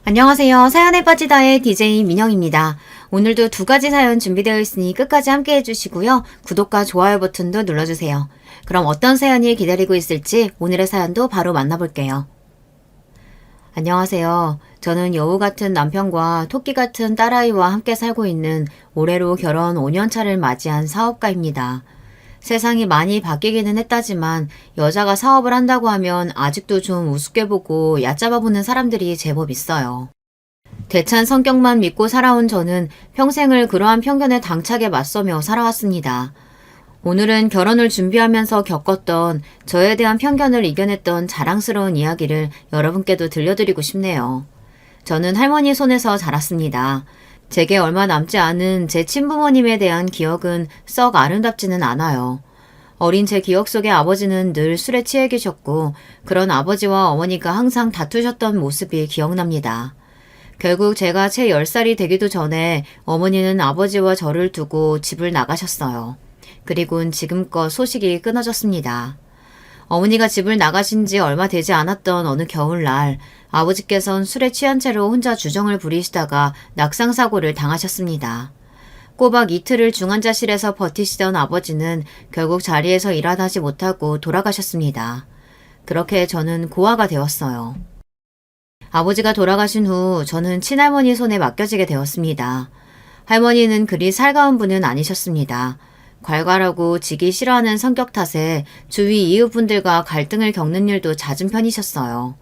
안녕하세요. 사연에 빠지다의 DJ 민영입니다. 오늘도 두 가지 사연 준비되어 있으니 끝까지 함께 해주시고요. 구독과 좋아요 버튼도 눌러주세요. 그럼 어떤 사연이 기다리고 있을지 오늘의 사연도 바로 만나볼게요. 안녕하세요. 저는 여우 같은 남편과 토끼 같은 딸아이와 함께 살고 있는 올해로 결혼 5년차를 맞이한 사업가입니다. 세상이 많이 바뀌기는 했다지만 여자가 사업을 한다고 하면 아직도 좀 우습게 보고 얕잡아 보는 사람들이 제법 있어요. 대찬 성격만 믿고 살아온 저는 평생을 그러한 편견에 당차게 맞서며 살아왔습니다. 오늘은 결혼을 준비하면서 겪었던 저에 대한 편견을 이겨냈던 자랑스러운 이야기를 여러분께도 들려드리고 싶네요. 저는 할머니 손에서 자랐습니다. 제게 얼마 남지 않은 제 친부모님에 대한 기억은 썩 아름답지는 않아요. 어린 제 기억 속의 아버지는 늘 술에 취해 계셨고 그런 아버지와 어머니가 항상 다투셨던 모습이 기억납니다. 결국 제가 채 10살이 되기도 전에 어머니는 아버지와 저를 두고 집을 나가셨어요. 그리고는 지금껏 소식이 끊어졌습니다. 어머니가 집을 나가신 지 얼마 되지 않았던 어느 겨울날 아버지께선 술에 취한 채로 혼자 주정을 부리시다가 낙상사고를 당하셨습니다. 꼬박 이틀을 중환자실에서 버티시던 아버지는 결국 자리에서 일어나지 못하고 돌아가셨습니다. 그렇게 저는 고아가 되었어요. 아버지가 돌아가신 후 저는 친할머니 손에 맡겨지게 되었습니다. 할머니는 그리 살가운 분은 아니셨습니다. 괄괄하고 지기 싫어하는 성격 탓에 주위 이웃분들과 갈등을 겪는 일도 잦은 편이셨어요.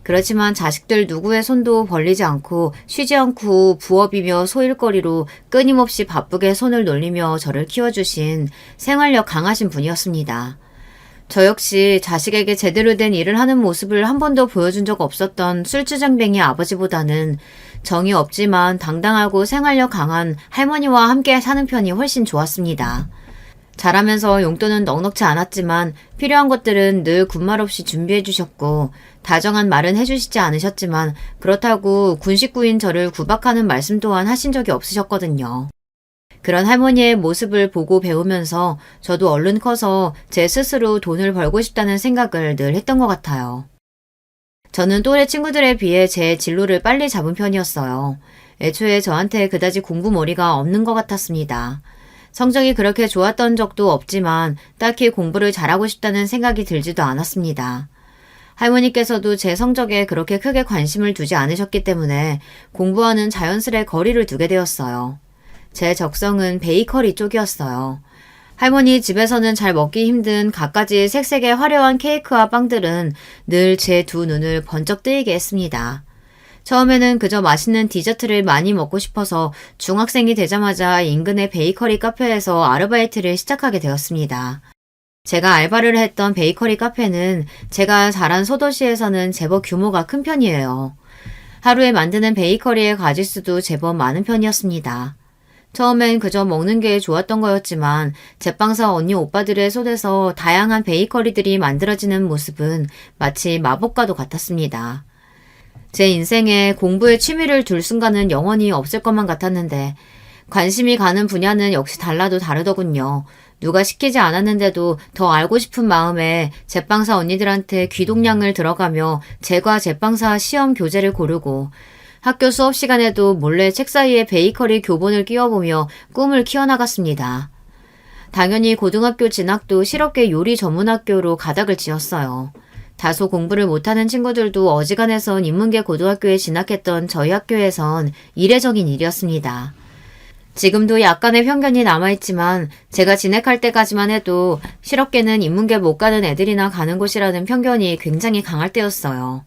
그렇지만 자식들 누구의 손도 벌리지 않고 쉬지 않고 부업이며 소일거리로 끊임없이 바쁘게 손을 놀리며 저를 키워주신 생활력 강하신 분이었습니다. 저 역시 자식에게 제대로 된 일을 하는 모습을 한 번도 보여준 적 없었던 술주정뱅이 아버지보다는 정이 없지만 당당하고 생활력 강한 할머니와 함께 사는 편이 훨씬 좋았습니다. 자라면서 용돈은 넉넉지 않았지만 필요한 것들은 늘 군말 없이 준비해 주셨고 다정한 말은 해주시지 않으셨지만 그렇다고 군 식구인 저를 구박하는 말씀 또한 하신 적이 없으셨거든요. 그런 할머니의 모습을 보고 배우면서 저도 얼른 커서 제 스스로 돈을 벌고 싶다는 생각을 늘 했던 것 같아요. 저는 또래 친구들에 비해 제 진로를 빨리 잡은 편이었어요. 애초에 저한테 그다지 공부머리가 없는 것 같았습니다. 성적이 그렇게 좋았던 적도 없지만 딱히 공부를 잘하고 싶다는 생각이 들지도 않았습니다. 할머니께서도 제 성적에 그렇게 크게 관심을 두지 않으셨기 때문에 공부와는 자연스레 거리를 두게 되었어요. 제 적성은 베이커리 쪽이었어요. 할머니 집에서는 잘 먹기 힘든 갖가지 색색의 화려한 케이크와 빵들은 늘 제 두 눈을 번쩍 뜨이게 했습니다. 처음에는 그저 맛있는 디저트를 많이 먹고 싶어서 중학생이 되자마자 인근의 베이커리 카페에서 아르바이트를 시작하게 되었습니다. 제가 알바를 했던 베이커리 카페는 제가 자란 소도시에서는 제법 규모가 큰 편이에요. 하루에 만드는 베이커리의 가짓수도 제법 많은 편이었습니다. 처음엔 그저 먹는 게 좋았던 거였지만 제빵사 언니 오빠들의 손에서 다양한 베이커리들이 만들어지는 모습은 마치 마법과도 같았습니다. 제 인생에 공부에 취미를 둘 순간은 영원히 없을 것만 같았는데 관심이 가는 분야는 역시 달라도 다르더군요. 누가 시키지 않았는데도 더 알고 싶은 마음에 제빵사 언니들한테 귀동냥을 들어가며 제과 제빵사 시험 교재를 고르고 학교 수업 시간에도 몰래 책 사이에 베이커리 교본을 끼워보며 꿈을 키워나갔습니다. 당연히 고등학교 진학도 실업계 요리 전문학교로 가닥을 지었어요. 다소 공부를 못하는 친구들도 어지간해선 인문계 고등학교에 진학했던 저희 학교에선 이례적인 일이었습니다. 지금도 약간의 편견이 남아있지만 제가 진학할 때까지만 해도 실업계는 인문계 못 가는 애들이나 가는 곳이라는 편견이 굉장히 강할 때였어요.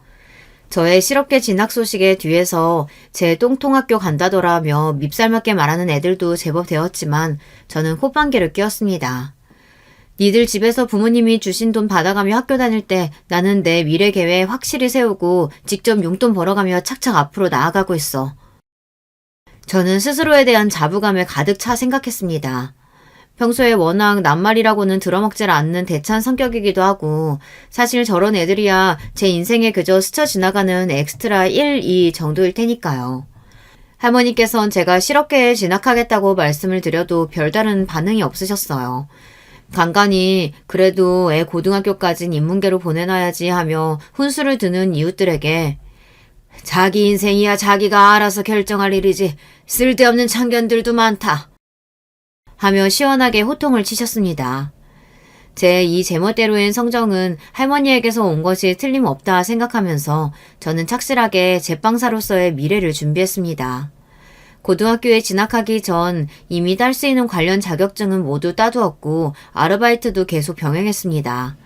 저의 실업계 진학 소식에 뒤에서 제 똥통학교 간다더라며 밉살맞게 말하는 애들도 제법 되었지만 저는 콧방귀를 뀌었습니다. 니들 집에서 부모님이 주신 돈 받아가며 학교 다닐 때 나는 내 미래 계획 확실히 세우고 직접 용돈 벌어가며 착착 앞으로 나아가고 있어. 저는 스스로에 대한 자부감에 가득 차 생각했습니다. 평소에 워낙 낱말이라고는 들어먹질 않는 대찬 성격이기도 하고 사실 저런 애들이야 제 인생에 그저 스쳐 지나가는 엑스트라 1, 2 정도일 테니까요. 할머니께선 제가 실업계에 진학하겠다고 말씀을 드려도 별다른 반응이 없으셨어요. 간간히 그래도 애 고등학교까진 인문계로 보내놔야지 하며 훈수를 두는 이웃들에게 자기 인생이야 자기가 알아서 결정할 일이지 쓸데없는 참견들도 많다. 하며 시원하게 호통을 치셨습니다. 제 이 제멋대로인 성정은 할머니에게서 온 것이 틀림없다 생각하면서 저는 착실하게 제빵사로서의 미래를 준비했습니다. 고등학교에 진학하기 전 이미 딸 수 있는 관련 자격증은 모두 따두었고 아르바이트도 계속 병행했습니다.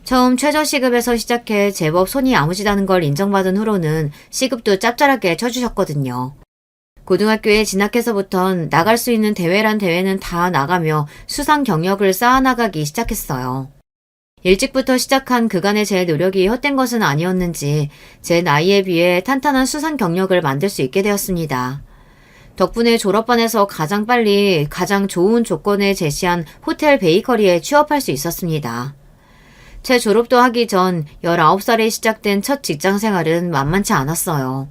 처음 최저시급에서 시작해 제법 손이 야무지다는 걸 인정받은 후로는 시급도 짭짤하게 쳐주셨거든요. 고등학교에 진학해서부턴 나갈 수 있는 대회란 대회는 다 나가며 수상 경력을 쌓아나가기 시작했어요. 일찍부터 시작한 그간의 제 노력이 헛된 것은 아니었는지 제 나이에 비해 탄탄한 수상 경력을 만들 수 있게 되었습니다. 덕분에 졸업반에서 가장 빨리 가장 좋은 조건을 제시한 호텔 베이커리에 취업할 수 있었습니다. 제 졸업도 하기 전 19살에 시작된 첫 직장 생활은 만만치 않았어요.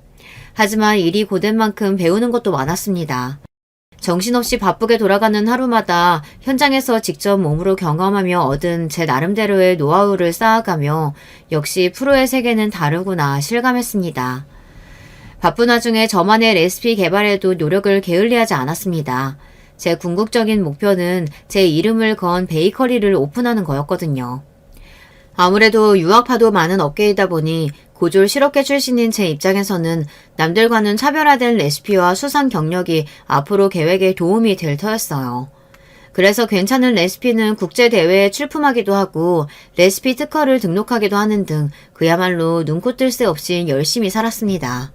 하지만 일이 고된 만큼 배우는 것도 많았습니다. 정신없이 바쁘게 돌아가는 하루마다 현장에서 직접 몸으로 경험하며 얻은 제 나름대로의 노하우를 쌓아가며 역시 프로의 세계는 다르구나 실감했습니다. 바쁜 와중에 저만의 레시피 개발에도 노력을 게을리하지 않았습니다. 제 궁극적인 목표는 제 이름을 건 베이커리를 오픈하는 거였거든요. 아무래도 유학파도 많은 업계이다 보니 고졸 실업계 출신인 제 입장에서는 남들과는 차별화된 레시피와 수상 경력이 앞으로 계획에 도움이 될 터였어요. 그래서 괜찮은 레시피는 국제대회에 출품하기도 하고 레시피 특허를 등록하기도 하는 등 그야말로 눈코 뜰 새 없이 열심히 살았습니다.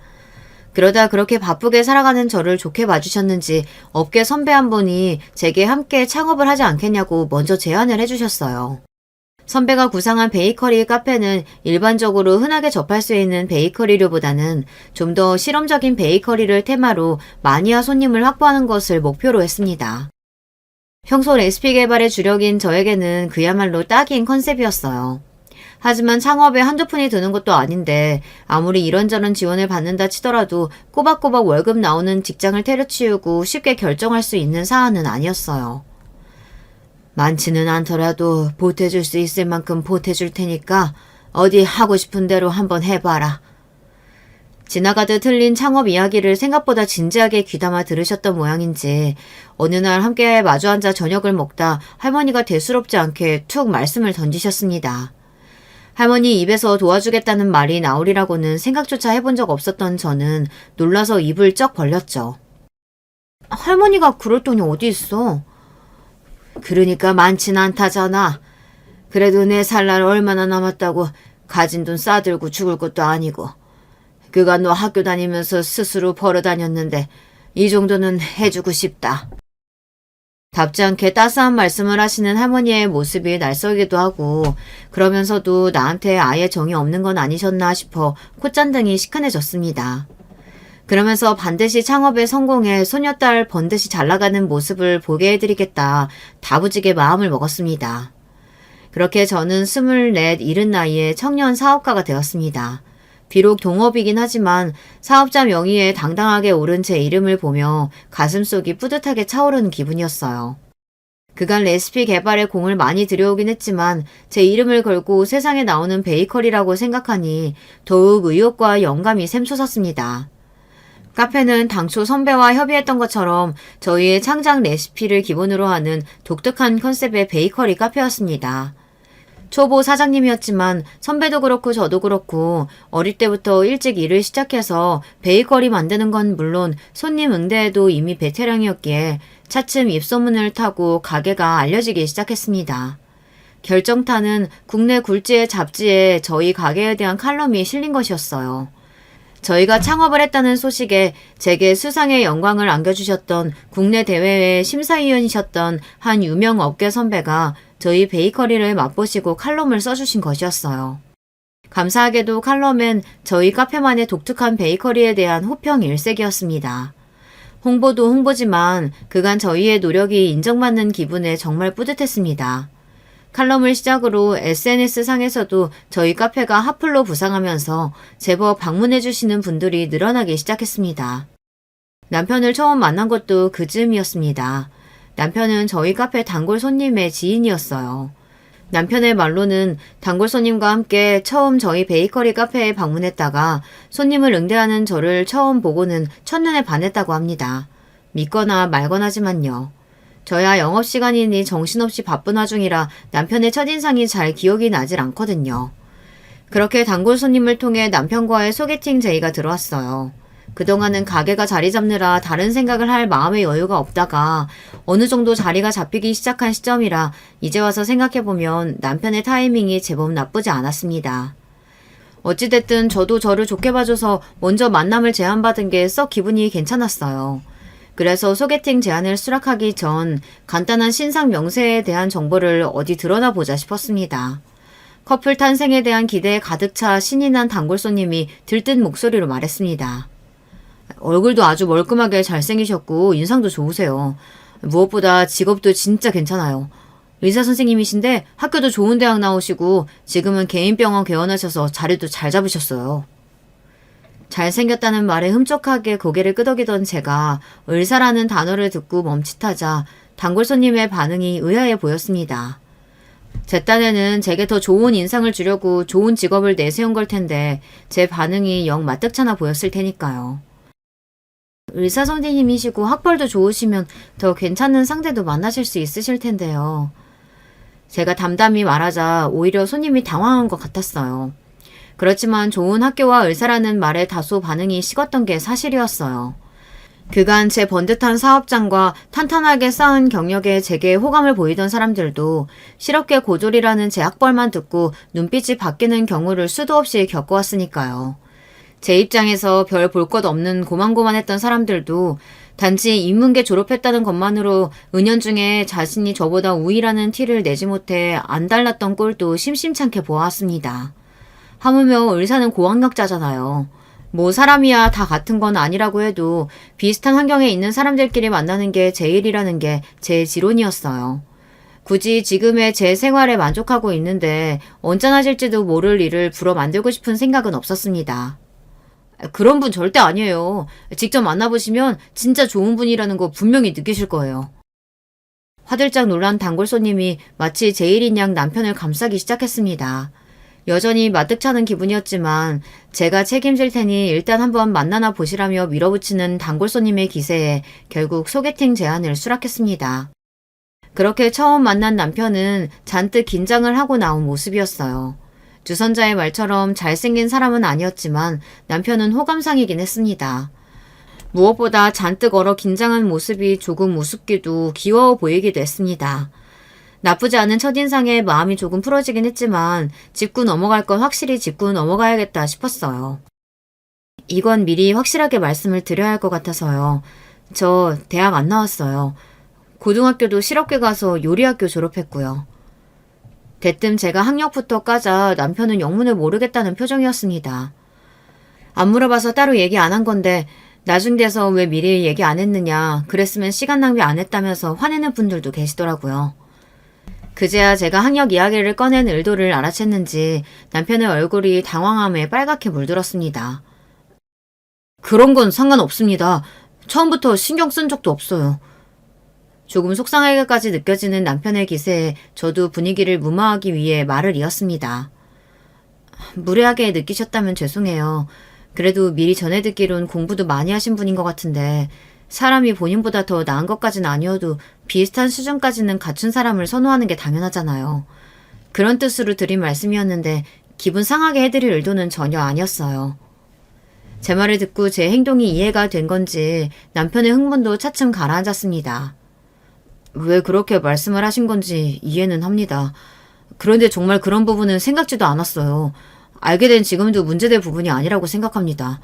그러다 그렇게 바쁘게 살아가는 저를 좋게 봐주셨는지 업계 선배 한 분이 제게 함께 창업을 하지 않겠냐고 먼저 제안을 해주셨어요. 선배가 구상한 베이커리 카페는 일반적으로 흔하게 접할 수 있는 베이커리류보다는 좀 더 실험적인 베이커리를 테마로 마니아 손님을 확보하는 것을 목표로 했습니다. 평소 레시피 개발에 주력인 저에게는 그야말로 딱인 컨셉이었어요. 하지만 창업에 한두 푼이 드는 것도 아닌데 아무리 이런저런 지원을 받는다 치더라도 꼬박꼬박 월급 나오는 직장을 때려치우고 쉽게 결정할 수 있는 사안은 아니었어요. 많지는 않더라도 보태줄 수 있을 만큼 보태줄 테니까 어디 하고 싶은 대로 한번 해봐라. 지나가듯 흘린 창업 이야기를 생각보다 진지하게 귀담아 들으셨던 모양인지 어느 날 함께 마주 앉아 저녁을 먹다 할머니가 대수롭지 않게 툭 말씀을 던지셨습니다. 할머니 입에서 도와주겠다는 말이 나오리라고는 생각조차 해본 적 없었던 저는 놀라서 입을 쩍 벌렸죠. 할머니가 그럴 돈이 어디 있어? 그러니까 많진 않다잖아. 그래도 내 살 날 얼마나 남았다고 가진 돈 싸들고 죽을 것도 아니고. 그간 너 학교 다니면서 스스로 벌어 다녔는데 이 정도는 해주고 싶다. 답지 않게 따스한 말씀을 하시는 할머니의 모습이 낯설기도 하고 그러면서도 나한테 아예 정이 없는 건 아니셨나 싶어 콧잔등이 시큰해졌습니다. 그러면서 반드시 창업에 성공해 소녀딸 번듯이 잘나가는 모습을 보게 해드리겠다 다부지게 마음을 먹었습니다. 그렇게 저는 24, 70 나이에 청년 사업가가 되었습니다. 비록 동업이긴 하지만 사업자 명의에 당당하게 오른 제 이름을 보며 가슴속이 뿌듯하게 차오르는 기분이었어요. 그간 레시피 개발에 공을 많이 들여오긴 했지만 제 이름을 걸고 세상에 나오는 베이커리라고 생각하니 더욱 의욕과 영감이 샘솟았습니다. 카페는 당초 선배와 협의했던 것처럼 저희의 창작 레시피를 기본으로 하는 독특한 컨셉의 베이커리 카페였습니다. 초보 사장님이었지만 선배도 그렇고 저도 그렇고 어릴 때부터 일찍 일을 시작해서 베이커리 만드는 건 물론 손님 응대에도 이미 베테랑이었기에 차츰 입소문을 타고 가게가 알려지기 시작했습니다. 결정타는 국내 굴지의 잡지에 저희 가게에 대한 칼럼이 실린 것이었어요. 저희가 창업을 했다는 소식에 제게 수상의 영광을 안겨주셨던 국내 대회의 심사위원이셨던 한 유명 업계 선배가 저희 베이커리를 맛보시고 칼럼을 써주신 것이었어요. 감사하게도 칼럼엔 저희 카페만의 독특한 베이커리에 대한 호평 일색이었습니다. 홍보도 홍보지만 그간 저희의 노력이 인정받는 기분에 정말 뿌듯했습니다. 칼럼을 시작으로 SNS상에서도 저희 카페가 핫플로 부상하면서 제법 방문해주시는 분들이 늘어나기 시작했습니다. 남편을 처음 만난 것도 그즈음이었습니다. 남편은 저희 카페 단골 손님의 지인이었어요. 남편의 말로는 단골 손님과 함께 처음 저희 베이커리 카페에 방문했다가 손님을 응대하는 저를 처음 보고는 첫눈에 반했다고 합니다. 믿거나 말거나지만요. 저야 영업시간이니 정신없이 바쁜 와중이라 남편의 첫인상이 잘 기억이 나질 않거든요. 그렇게 단골 손님을 통해 남편과의 소개팅 제의가 들어왔어요. 그동안은 가게가 자리 잡느라 다른 생각을 할 마음의 여유가 없다가 어느 정도 자리가 잡히기 시작한 시점이라 이제 와서 생각해보면 남편의 타이밍이 제법 나쁘지 않았습니다. 어찌됐든 저도 저를 좋게 봐줘서 먼저 만남을 제안받은 게 썩 기분이 괜찮았어요. 그래서 소개팅 제안을 수락하기 전 간단한 신상 명세에 대한 정보를 어디 드러나 보자 싶었습니다. 커플 탄생에 대한 기대에 가득 차 신이 난 단골 손님이 들뜬 목소리로 말했습니다. 얼굴도 아주 멀끔하게 잘생기셨고 인상도 좋으세요. 무엇보다 직업도 진짜 괜찮아요. 의사 선생님이신데 학교도 좋은 대학 나오시고 지금은 개인병원 개원하셔서 자리도 잘 잡으셨어요. 잘생겼다는 말에 흠쩍하게 고개를 끄덕이던 제가 의사라는 단어를 듣고 멈칫하자 단골 손님의 반응이 의아해 보였습니다. 제 딴에는 제게 더 좋은 인상을 주려고 좋은 직업을 내세운 걸 텐데 제 반응이 영 마뜩찮아 보였을 테니까요. 의사 선생님이시고 학벌도 좋으시면 더 괜찮은 상대도 만나실 수 있으실 텐데요. 제가 담담히 말하자 오히려 손님이 당황한 것 같았어요. 그렇지만 좋은 학교와 의사라는 말에 다소 반응이 식었던 게 사실이었어요. 그간 제 번듯한 사업장과 탄탄하게 쌓은 경력에 제게 호감을 보이던 사람들도 실업계 고졸이라는 제 학벌만 듣고 눈빛이 바뀌는 경우를 수도 없이 겪어왔으니까요. 제 입장에서 별 볼 것 없는 고만고만했던 사람들도 단지 인문계 졸업했다는 것만으로 은연중에 자신이 저보다 우위라는 티를 내지 못해 안 달랐던 꼴도 심심찮게 보았습니다. 하물며 의사는 고학력자잖아요. 뭐 사람이야 다 같은 건 아니라고 해도 비슷한 환경에 있는 사람들끼리 만나는 게 제 일이라는 게 제 지론이었어요. 굳이 지금의 제 생활에 만족하고 있는데 언짢아질지도 모를 일을 불어 만들고 싶은 생각은 없었습니다. 그런 분 절대 아니에요. 직접 만나보시면 진짜 좋은 분이라는 거 분명히 느끼실 거예요. 화들짝 놀란 단골 손님이 마치 제 일인 양 남편을 감싸기 시작했습니다. 여전히 마뜩찮은 기분이었지만 제가 책임질 테니 일단 한번 만나나 보시라며 밀어붙이는 단골 손님의 기세에 결국 소개팅 제안을 수락했습니다. 그렇게 처음 만난 남편은 잔뜩 긴장을 하고 나온 모습이었어요. 주선자의 말처럼 잘생긴 사람은 아니었지만 남편은 호감상이긴 했습니다. 무엇보다 잔뜩 얼어 긴장한 모습이 조금 우습기도 귀여워 보이기도 했습니다. 나쁘지 않은 첫인상에 마음이 조금 풀어지긴 했지만 짚고 넘어갈 건 확실히 짚고 넘어가야겠다 싶었어요. 이건 미리 확실하게 말씀을 드려야 할 것 같아서요. 저 대학 안 나왔어요. 고등학교도 실업계 가서 요리학교 졸업했고요. 대뜸 제가 학력부터 까자 남편은 영문을 모르겠다는 표정이었습니다. 안 물어봐서 따로 얘기 안 한 건데 나중 돼서 왜 미리 얘기 안 했느냐, 그랬으면 시간 낭비 안 했다면서 화내는 분들도 계시더라고요. 그제야 제가 학력 이야기를 꺼낸 의도를 알아챘는지 남편의 얼굴이 당황함에 빨갛게 물들었습니다. 그런 건 상관없습니다. 처음부터 신경 쓴 적도 없어요. 조금 속상하게까지 느껴지는 남편의 기세에 저도 분위기를 무마하기 위해 말을 이었습니다. 무례하게 느끼셨다면 죄송해요. 그래도 미리 전해 듣기론 공부도 많이 하신 분인 것 같은데 사람이 본인보다 더 나은 것까지는 아니어도 비슷한 수준까지는 갖춘 사람을 선호하는 게 당연하잖아요. 그런 뜻으로 드린 말씀이었는데 기분 상하게 해드릴 의도는 전혀 아니었어요. 제 말을 듣고 제 행동이 이해가 된 건지 남편의 흥분도 차츰 가라앉았습니다. 왜 그렇게 말씀을 하신 건지 이해는 합니다. 그런데 정말 그런 부분은 생각지도 않았어요. 알게 된 지금도 문제될 부분이 아니라고 생각합니다.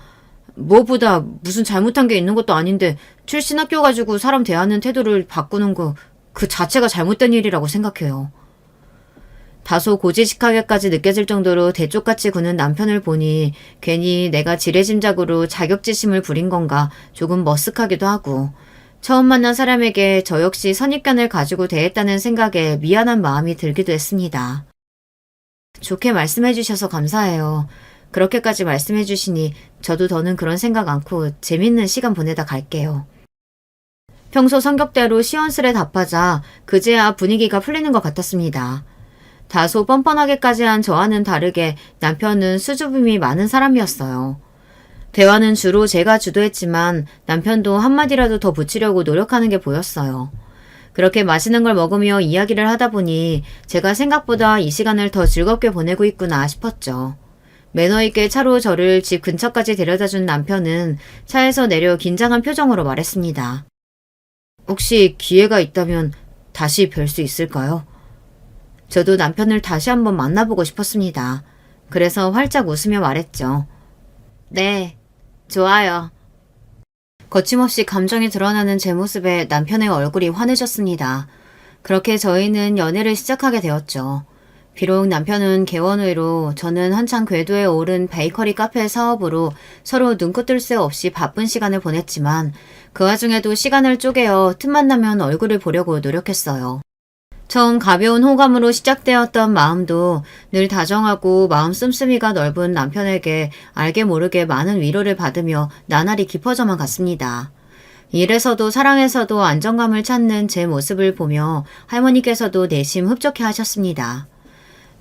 무엇보다 무슨 잘못한 게 있는 것도 아닌데 출신 학교 가지고 사람 대하는 태도를 바꾸는 거 그 자체가 잘못된 일이라고 생각해요. 다소 고지식하게까지 느껴질 정도로 대쪽같이 구는 남편을 보니 괜히 내가 지레짐작으로 자격지심을 부린 건가 조금 머쓱하기도 하고 처음 만난 사람에게 저 역시 선입견을 가지고 대했다는 생각에 미안한 마음이 들기도 했습니다. 좋게 말씀해 주셔서 감사해요. 그렇게까지 말씀해 주시니 저도 더는 그런 생각 않고 재밌는 시간 보내다 갈게요. 평소 성격대로 시원스레 답하자 그제야 분위기가 풀리는 것 같았습니다. 다소 뻔뻔하게까지 한 저와는 다르게 남편은 수줍음이 많은 사람이었어요. 대화는 주로 제가 주도했지만 남편도 한마디라도 더 붙이려고 노력하는 게 보였어요. 그렇게 맛있는 걸 먹으며 이야기를 하다 보니 제가 생각보다 이 시간을 더 즐겁게 보내고 있구나 싶었죠. 매너 있게 차로 저를 집 근처까지 데려다준 남편은 차에서 내려 긴장한 표정으로 말했습니다. 혹시 기회가 있다면 다시 뵐 수 있을까요? 저도 남편을 다시 한번 만나보고 싶었습니다. 그래서 활짝 웃으며 말했죠. 네, 좋아요. 거침없이 감정이 드러나는 제 모습에 남편의 얼굴이 환해졌습니다. 그렇게 저희는 연애를 시작하게 되었죠. 비록 남편은 개원 후로 저는 한창 궤도에 오른 베이커리 카페 사업으로 서로 눈코 뜰 새 없이 바쁜 시간을 보냈지만 그 와중에도 시간을 쪼개어 틈만 나면 얼굴을 보려고 노력했어요. 처음 가벼운 호감으로 시작되었던 마음도 늘 다정하고 마음 씀씀이가 넓은 남편에게 알게 모르게 많은 위로를 받으며 나날이 깊어져만 갔습니다. 일에서도 사랑에서도 안정감을 찾는 제 모습을 보며 할머니께서도 내심 흡족해 하셨습니다.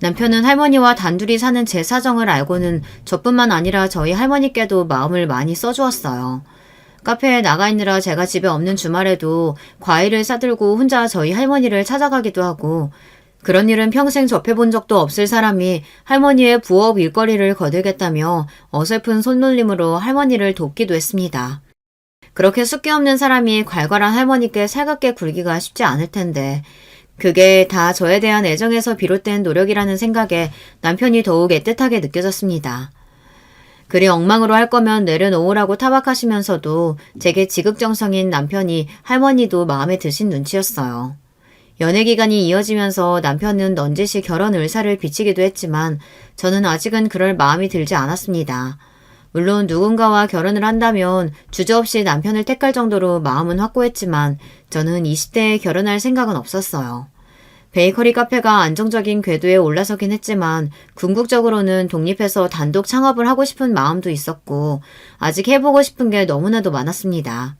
남편은 할머니와 단둘이 사는 제 사정을 알고는 저뿐만 아니라 저희 할머니께도 마음을 많이 써주었어요. 카페에 나가 있느라 제가 집에 없는 주말에도 과일을 싸들고 혼자 저희 할머니를 찾아가기도 하고, 그런 일은 평생 접해본 적도 없을 사람이 할머니의 부업 일거리를 거들겠다며 어설픈 손놀림으로 할머니를 돕기도 했습니다. 그렇게 숫기 없는 사람이 괄괄한 할머니께 살갑게 굴기가 쉽지 않을 텐데 그게 다 저에 대한 애정에서 비롯된 노력이라는 생각에 남편이 더욱 애틋하게 느껴졌습니다. 그리 엉망으로 할 거면 내려놓으라고 타박하시면서도 제게 지극정성인 남편이 할머니도 마음에 드신 눈치였어요. 연애 기간이 이어지면서 남편은 넌지시 결혼 의사를 비치기도 했지만 저는 아직은 그럴 마음이 들지 않았습니다. 물론 누군가와 결혼을 한다면 주저없이 남편을 택할 정도로 마음은 확고했지만 저는 20대에 결혼할 생각은 없었어요. 베이커리 카페가 안정적인 궤도에 올라서긴 했지만 궁극적으로는 독립해서 단독 창업을 하고 싶은 마음도 있었고 아직 해보고 싶은 게 너무나도 많았습니다.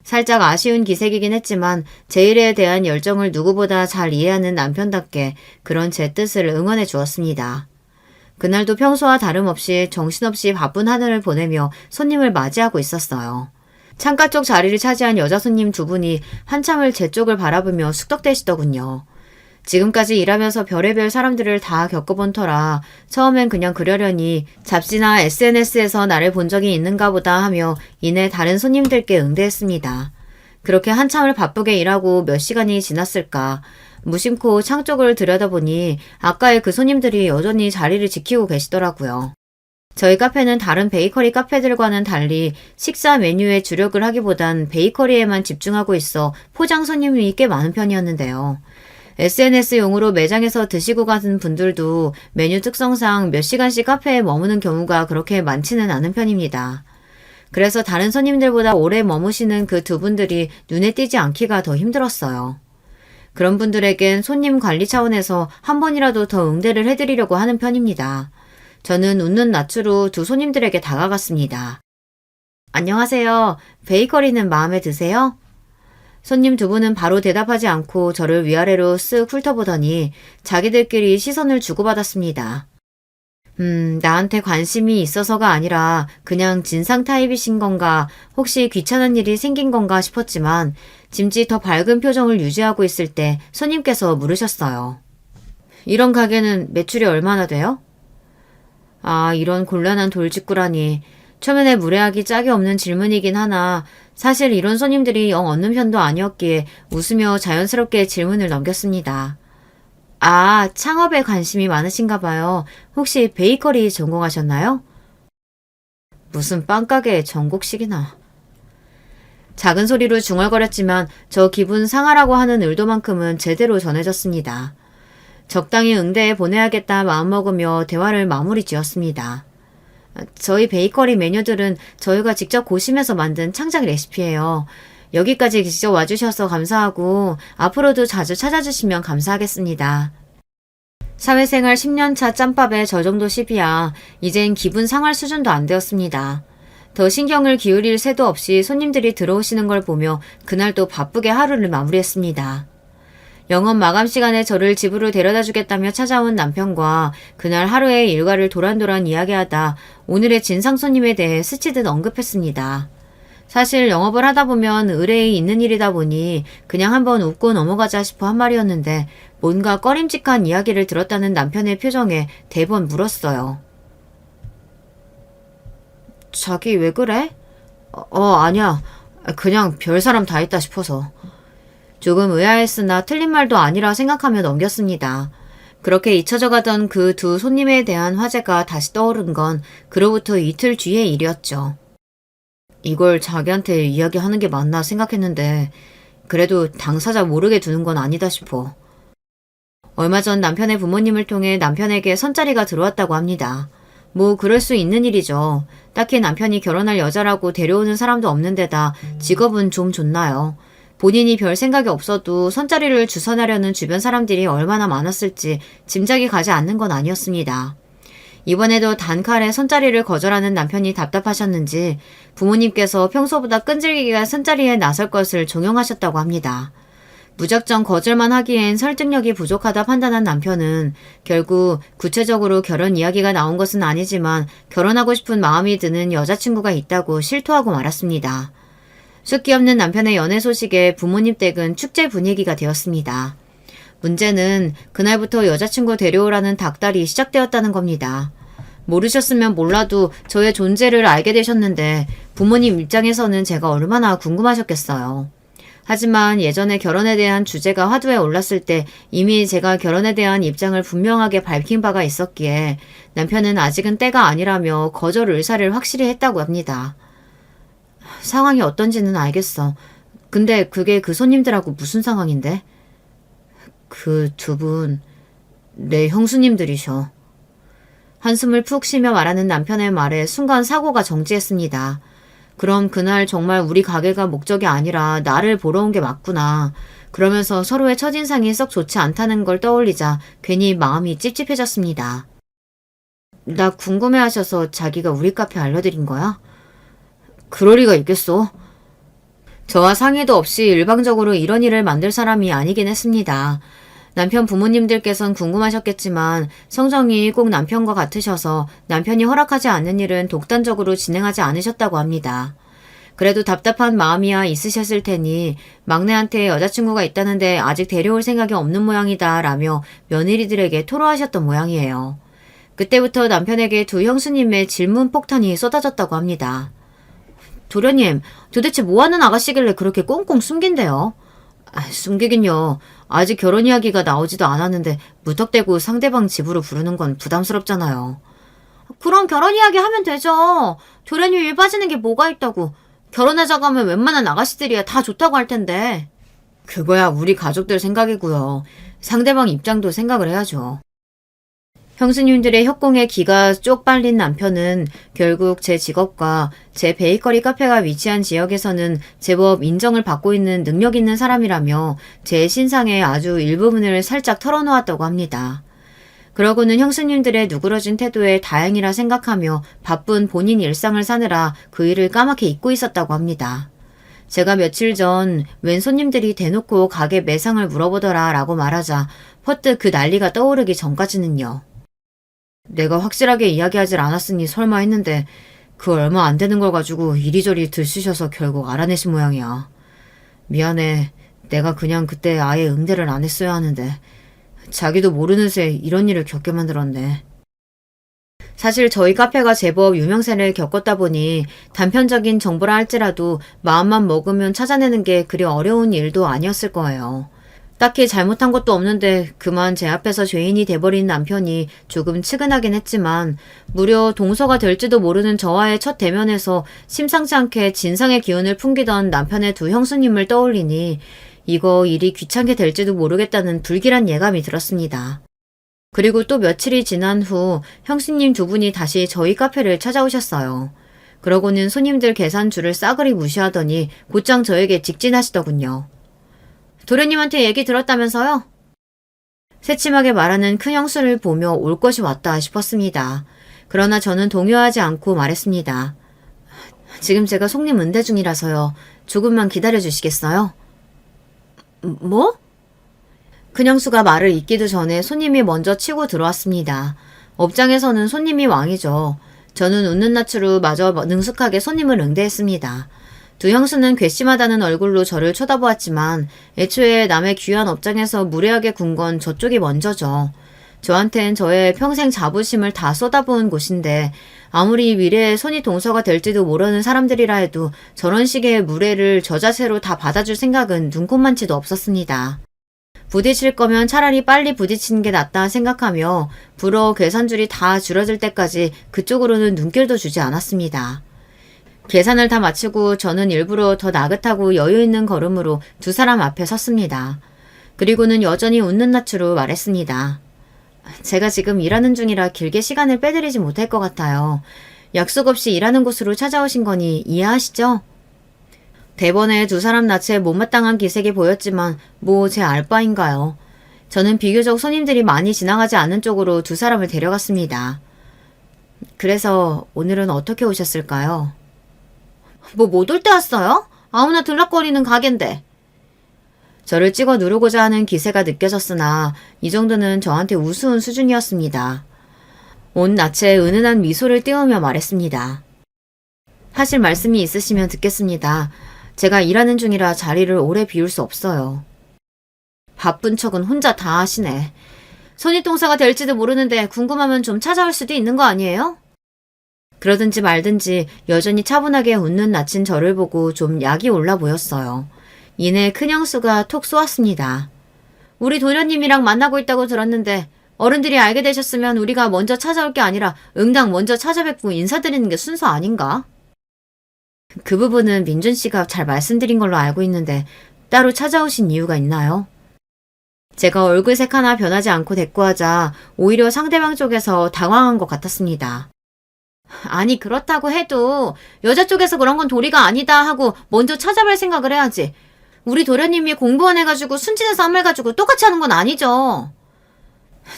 살짝 아쉬운 기색이긴 했지만 제 일에 대한 열정을 누구보다 잘 이해하는 남편답게 그런 제 뜻을 응원해 주었습니다. 그날도 평소와 다름없이 정신없이 바쁜 하늘을 보내며 손님을 맞이하고 있었어요. 창가 쪽 자리를 차지한 여자 손님 두 분이 한참을 제 쪽을 바라보며 숙덕대시더군요. 지금까지 일하면서 별의별 사람들을 다 겪어본 터라 처음엔 그냥 그러려니 잡지나 SNS에서 나를 본 적이 있는가 보다 하며 이내 다른 손님들께 응대했습니다. 그렇게 한참을 바쁘게 일하고 몇 시간이 지났을까 무심코 창 쪽을 들여다보니 아까의 그 손님들이 여전히 자리를 지키고 계시더라고요. 저희 카페는 다른 베이커리 카페들과는 달리 식사 메뉴에 주력을 하기보단 베이커리에만 집중하고 있어 포장 손님이 꽤 많은 편이었는데요. SNS용으로 매장에서 드시고 가는 분들도 메뉴 특성상 몇 시간씩 카페에 머무는 경우가 그렇게 많지는 않은 편입니다. 그래서 다른 손님들보다 오래 머무시는 그 두 분들이 눈에 띄지 않기가 더 힘들었어요. 그런 분들에겐 손님 관리 차원에서 한 번이라도 더 응대를 해드리려고 하는 편입니다. 저는 웃는 낯으로 두 손님들에게 다가갔습니다. 안녕하세요. 베이커리는 마음에 드세요? 손님 두 분은 바로 대답하지 않고 저를 위아래로 쓱 훑어보더니 자기들끼리 시선을 주고받았습니다. 나한테 관심이 있어서가 아니라 그냥 진상 타입이신 건가, 혹시 귀찮은 일이 생긴 건가 싶었지만 짐짓 더 밝은 표정을 유지하고 있을 때 손님께서 물으셨어요. 이런 가게는 매출이 얼마나 돼요? 아, 이런 곤란한 돌직구라니. 초면에 무례하기 짝이 없는 질문이긴 하나 사실 이런 손님들이 영 없는 편도 아니었기에 웃으며 자연스럽게 질문을 넘겼습니다. 아, 창업에 관심이 많으신가 봐요. 혹시 베이커리 전공하셨나요? 무슨 빵가게 전공식이나. 작은 소리로 중얼거렸지만 저 기분 상하라고 하는 의도만큼은 제대로 전해졌습니다. 적당히 응대해 보내야겠다 마음먹으며 대화를 마무리 지었습니다. 저희 베이커리 메뉴들은 저희가 직접 고심해서 만든 창작 레시피예요. 여기까지 직접 와주셔서 감사하고 앞으로도 자주 찾아주시면 감사하겠습니다. 사회생활 10년차 짬밥에 저 정도 시비야 이젠 기분 상할 수준도 안 되었습니다. 더 신경을 기울일 새도 없이 손님들이 들어오시는 걸 보며 그날 또 바쁘게 하루를 마무리했습니다. 영업 마감 시간에 저를 집으로 데려다 주겠다며 찾아온 남편과 그날 하루의 일과를 도란도란 이야기하다 오늘의 진상 손님에 대해 스치듯 언급했습니다. 사실 영업을 하다 보면 의뢰에 있는 일이다 보니 그냥 한번 웃고 넘어가자 싶어 한 말이었는데 뭔가 꺼림칙한 이야기를 들었다는 남편의 표정에 대번 물었어요. 자기 왜 그래? 아니야. 그냥 별 사람 다 있다 싶어서. 조금 의아했으나 틀린 말도 아니라 생각하며 넘겼습니다. 그렇게 잊혀져 가던 그 두 손님에 대한 화제가 다시 떠오른 건 그로부터 이틀 뒤의 일이었죠. 이걸 자기한테 이야기하는 게 맞나 생각했는데 그래도 당사자 모르게 두는 건 아니다 싶어. 얼마 전 남편의 부모님을 통해 남편에게 선자리가 들어왔다고 합니다. 뭐 그럴 수 있는 일이죠. 딱히 남편이 결혼할 여자라고 데려오는 사람도 없는 데다 직업은 좀 좋나요. 본인이 별 생각이 없어도 선자리를 주선하려는 주변 사람들이 얼마나 많았을지 짐작이 가지 않는 건 아니었습니다. 이번에도 단칼에 선자리를 거절하는 남편이 답답하셨는지 부모님께서 평소보다 끈질기게 선자리에 나설 것을 종용하셨다고 합니다. 무작정 거절만 하기엔 설득력이 부족하다 판단한 남편은 결국 구체적으로 결혼 이야기가 나온 것은 아니지만 결혼하고 싶은 마음이 드는 여자친구가 있다고 실토하고 말았습니다. 숫기 없는 남편의 연애 소식에 부모님 댁은 축제 분위기가 되었습니다. 문제는 그날부터 여자친구 데려오라는 닥달이 시작되었다는 겁니다. 모르셨으면 몰라도 저의 존재를 알게 되셨는데 부모님 입장에서는 제가 얼마나 궁금하셨겠어요. 하지만 예전에 결혼에 대한 주제가 화두에 올랐을 때 이미 제가 결혼에 대한 입장을 분명하게 밝힌 바가 있었기에 남편은 아직은 때가 아니라며 거절 의사를 확실히 했다고 합니다. 상황이 어떤지는 알겠어. 근데 그게 그 손님들하고 무슨 상황인데? 그 두 분, 내 형수님들이셔. 한숨을 푹 쉬며 말하는 남편의 말에 순간 사고가 정지했습니다. 그럼 그날 정말 우리 가게가 목적이 아니라 나를 보러 온 게 맞구나. 그러면서 서로의 첫인상이 썩 좋지 않다는 걸 떠올리자 괜히 마음이 찝찝해졌습니다. 나 궁금해하셔서 자기가 우리 카페 알려드린 거야? 그럴 리가 있겠어. 저와 상의도 없이 일방적으로 이런 일을 만들 사람이 아니긴 했습니다. 남편 부모님들께선 궁금하셨겠지만 성정이 꼭 남편과 같으셔서 남편이 허락하지 않는 일은 독단적으로 진행하지 않으셨다고 합니다. 그래도 답답한 마음이야 있으셨을 테니 막내한테 여자친구가 있다는데 아직 데려올 생각이 없는 모양이다 라며 며느리들에게 토로하셨던 모양이에요. 그때부터 남편에게 두 형수님의 질문 폭탄이 쏟아졌다고 합니다. 도련님, 도대체 뭐하는 아가씨길래 그렇게 꽁꽁 숨긴대요? 숨기긴요. 아직 결혼 이야기가 나오지도 않았는데 무턱대고 상대방 집으로 부르는 건 부담스럽잖아요. 그럼 결혼 이야기 하면 되죠. 도련님 일 빠지는 게 뭐가 있다고. 결혼하자고 하면 웬만한 아가씨들이야 다 좋다고 할 텐데. 그거야 우리 가족들 생각이고요. 상대방 입장도 생각을 해야죠. 형수님들의 협공에 기가 쪽 빨린 남편은 결국 제 직업과 제 베이커리 카페가 위치한 지역에서는 제법 인정을 받고 있는 능력 있는 사람이라며 제 신상의 아주 일부분을 살짝 털어놓았다고 합니다. 그러고는 형수님들의 누그러진 태도에 다행이라 생각하며 바쁜 본인 일상을 사느라 그 일을 까맣게 잊고 있었다고 합니다. 제가 며칠 전 웬 손님들이 대놓고 가게 매상을 물어보더라 라고 말하자 퍼뜩 그 난리가 떠오르기 전까지는요. 내가 확실하게 이야기하질 않았으니 설마 했는데 그 얼마 안 되는 걸 가지고 이리저리 들쑤셔서 결국 알아내신 모양이야. 미안해. 내가 그냥 그때 아예 응대를 안 했어야 하는데 자기도 모르는 새 이런 일을 겪게 만들었네. 사실 저희 카페가 제법 유명세를 겪었다 보니 단편적인 정보라 할지라도 마음만 먹으면 찾아내는 게 그리 어려운 일도 아니었을 거예요. 딱히 잘못한 것도 없는데 그만 제 앞에서 죄인이 돼버린 남편이 조금 측은하긴 했지만 무려 동서가 될지도 모르는 저와의 첫 대면에서 심상치 않게 진상의 기운을 풍기던 남편의 두 형수님을 떠올리니 이거 일이 귀찮게 될지도 모르겠다는 불길한 예감이 들었습니다. 그리고 또 며칠이 지난 후 형수님 두 분이 다시 저희 카페를 찾아오셨어요. 그러고는 손님들 계산줄을 싸그리 무시하더니 곧장 저에게 직진하시더군요. 도련님한테 얘기 들었다면서요? 새침하게 말하는 큰 형수를 보며 올 것이 왔다 싶었습니다. 그러나 저는 동요하지 않고 말했습니다. 지금 제가 손님 응대 중이라서요. 조금만 기다려 주시겠어요? 뭐? 큰형수가 말을 잇기도 전에 손님이 먼저 치고 들어왔습니다. 업장에서는 손님이 왕이죠. 저는 웃는 낯으로 마저 능숙하게 손님을 응대했습니다. 두 형수는 괘씸하다는 얼굴로 저를 쳐다보았지만 애초에 남의 귀한 업장에서 무례하게 군 건 저쪽이 먼저죠. 저한텐 저의 평생 자부심을 다 쏟아부은 곳인데 아무리 미래에 손이 동서가 될지도 모르는 사람들이라 해도 저런 식의 무례를 저 자세로 다 받아줄 생각은 눈꼽만치도 없었습니다. 부딪힐 거면 차라리 빨리 부딪히는 게 낫다 생각하며 불어 계산줄이 다 줄어들 때까지 그쪽으로는 눈길도 주지 않았습니다. 계산을 다 마치고 저는 일부러 더 나긋하고 여유있는 걸음으로 두 사람 앞에 섰습니다. 그리고는 여전히 웃는 낯으로 말했습니다. 제가 지금 일하는 중이라 길게 시간을 빼드리지 못할 것 같아요. 약속 없이 일하는 곳으로 찾아오신 거니 이해하시죠? 대번에 두 사람 낯에 못마땅한 기색이 보였지만 뭐 제 알바인가요. 저는 비교적 손님들이 많이 지나가지 않는 쪽으로 두 사람을 데려갔습니다. 그래서 오늘은 어떻게 오셨을까요? 뭐 못 올 때 왔어요? 아무나 들락거리는 가게인데. 저를 찍어 누르고자 하는 기세가 느껴졌으나 이 정도는 저한테 우스운 수준이었습니다. 온 낯에 은은한 미소를 띄우며 말했습니다. 하실 말씀이 있으시면 듣겠습니다. 제가 일하는 중이라 자리를 오래 비울 수 없어요. 바쁜 척은 혼자 다 하시네. 손윗동사가 될지도 모르는데 궁금하면 좀 찾아올 수도 있는 거 아니에요? 그러든지 말든지 여전히 차분하게 웃는 낯인 저를 보고 좀 약이 올라 보였어요. 이내 큰형수가 톡 쏘았습니다. 우리 도련님이랑 만나고 있다고 들었는데 어른들이 알게 되셨으면 우리가 먼저 찾아올 게 아니라 응당 먼저 찾아뵙고 인사드리는 게 순서 아닌가? 그 부분은 민준 씨가 잘 말씀드린 걸로 알고 있는데 따로 찾아오신 이유가 있나요? 제가 얼굴색 하나 변하지 않고 대꾸하자 오히려 상대방 쪽에서 당황한 것 같았습니다. 아니 그렇다고 해도 여자 쪽에서 그런 건 도리가 아니다 하고 먼저 찾아뵐 생각을 해야지. 우리 도련님이 공부원 해가지고 순진한 싸움을 가지고 똑같이 하는 건 아니죠.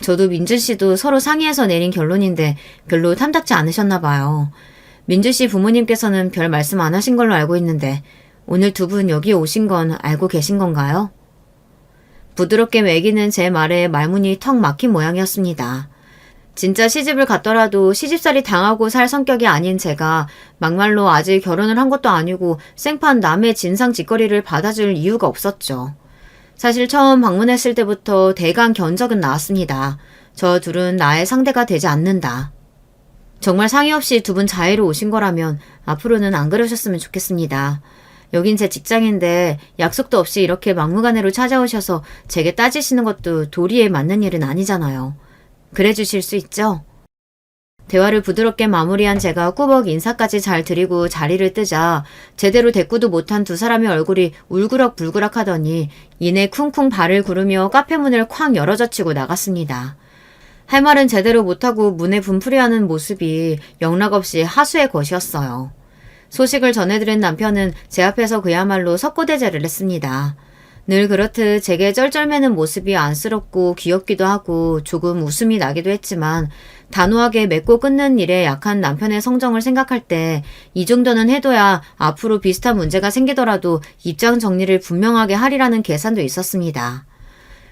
저도 민준 씨도 서로 상의해서 내린 결론인데 별로 탐탁지 않으셨나 봐요. 민준 씨 부모님께서는 별 말씀 안 하신 걸로 알고 있는데 오늘 두 분 여기 오신 건 알고 계신 건가요? 부드럽게 매기는 제 말에 말문이 턱 막힌 모양이었습니다. 진짜 시집을 갔더라도 시집살이 당하고 살 성격이 아닌 제가 막말로 아직 결혼을 한 것도 아니고 생판 남의 진상 짓거리를 받아줄 이유가 없었죠. 사실 처음 방문했을 때부터 대강 견적은 나왔습니다. 저 둘은 나의 상대가 되지 않는다. 정말 상의 없이 두 분 자의로 오신 거라면 앞으로는 안 그러셨으면 좋겠습니다. 여긴 제 직장인데 약속도 없이 이렇게 막무가내로 찾아오셔서 제게 따지시는 것도 도리에 맞는 일은 아니잖아요. 그래 주실 수 있죠? 대화를 부드럽게 마무리한 제가 꾸벅 인사까지 잘 드리고 자리를 뜨자 제대로 대꾸도 못한 두 사람의 얼굴이 울그럭불그럭 하더니 이내 쿵쿵 발을 구르며 카페 문을 쾅 열어젖히고 나갔습니다. 할 말은 제대로 못하고 문에 분풀이하는 모습이 영락없이 하수의 것이었어요. 소식을 전해드린 남편은 제 앞에서 그야말로 석고대죄를 했습니다. 늘 그렇듯 제게 쩔쩔매는 모습이 안쓰럽고 귀엽기도 하고 조금 웃음이 나기도 했지만 단호하게 맺고 끊는 일에 약한 남편의 성정을 생각할 때 이 정도는 해둬야 앞으로 비슷한 문제가 생기더라도 입장 정리를 분명하게 하리라는 계산도 있었습니다.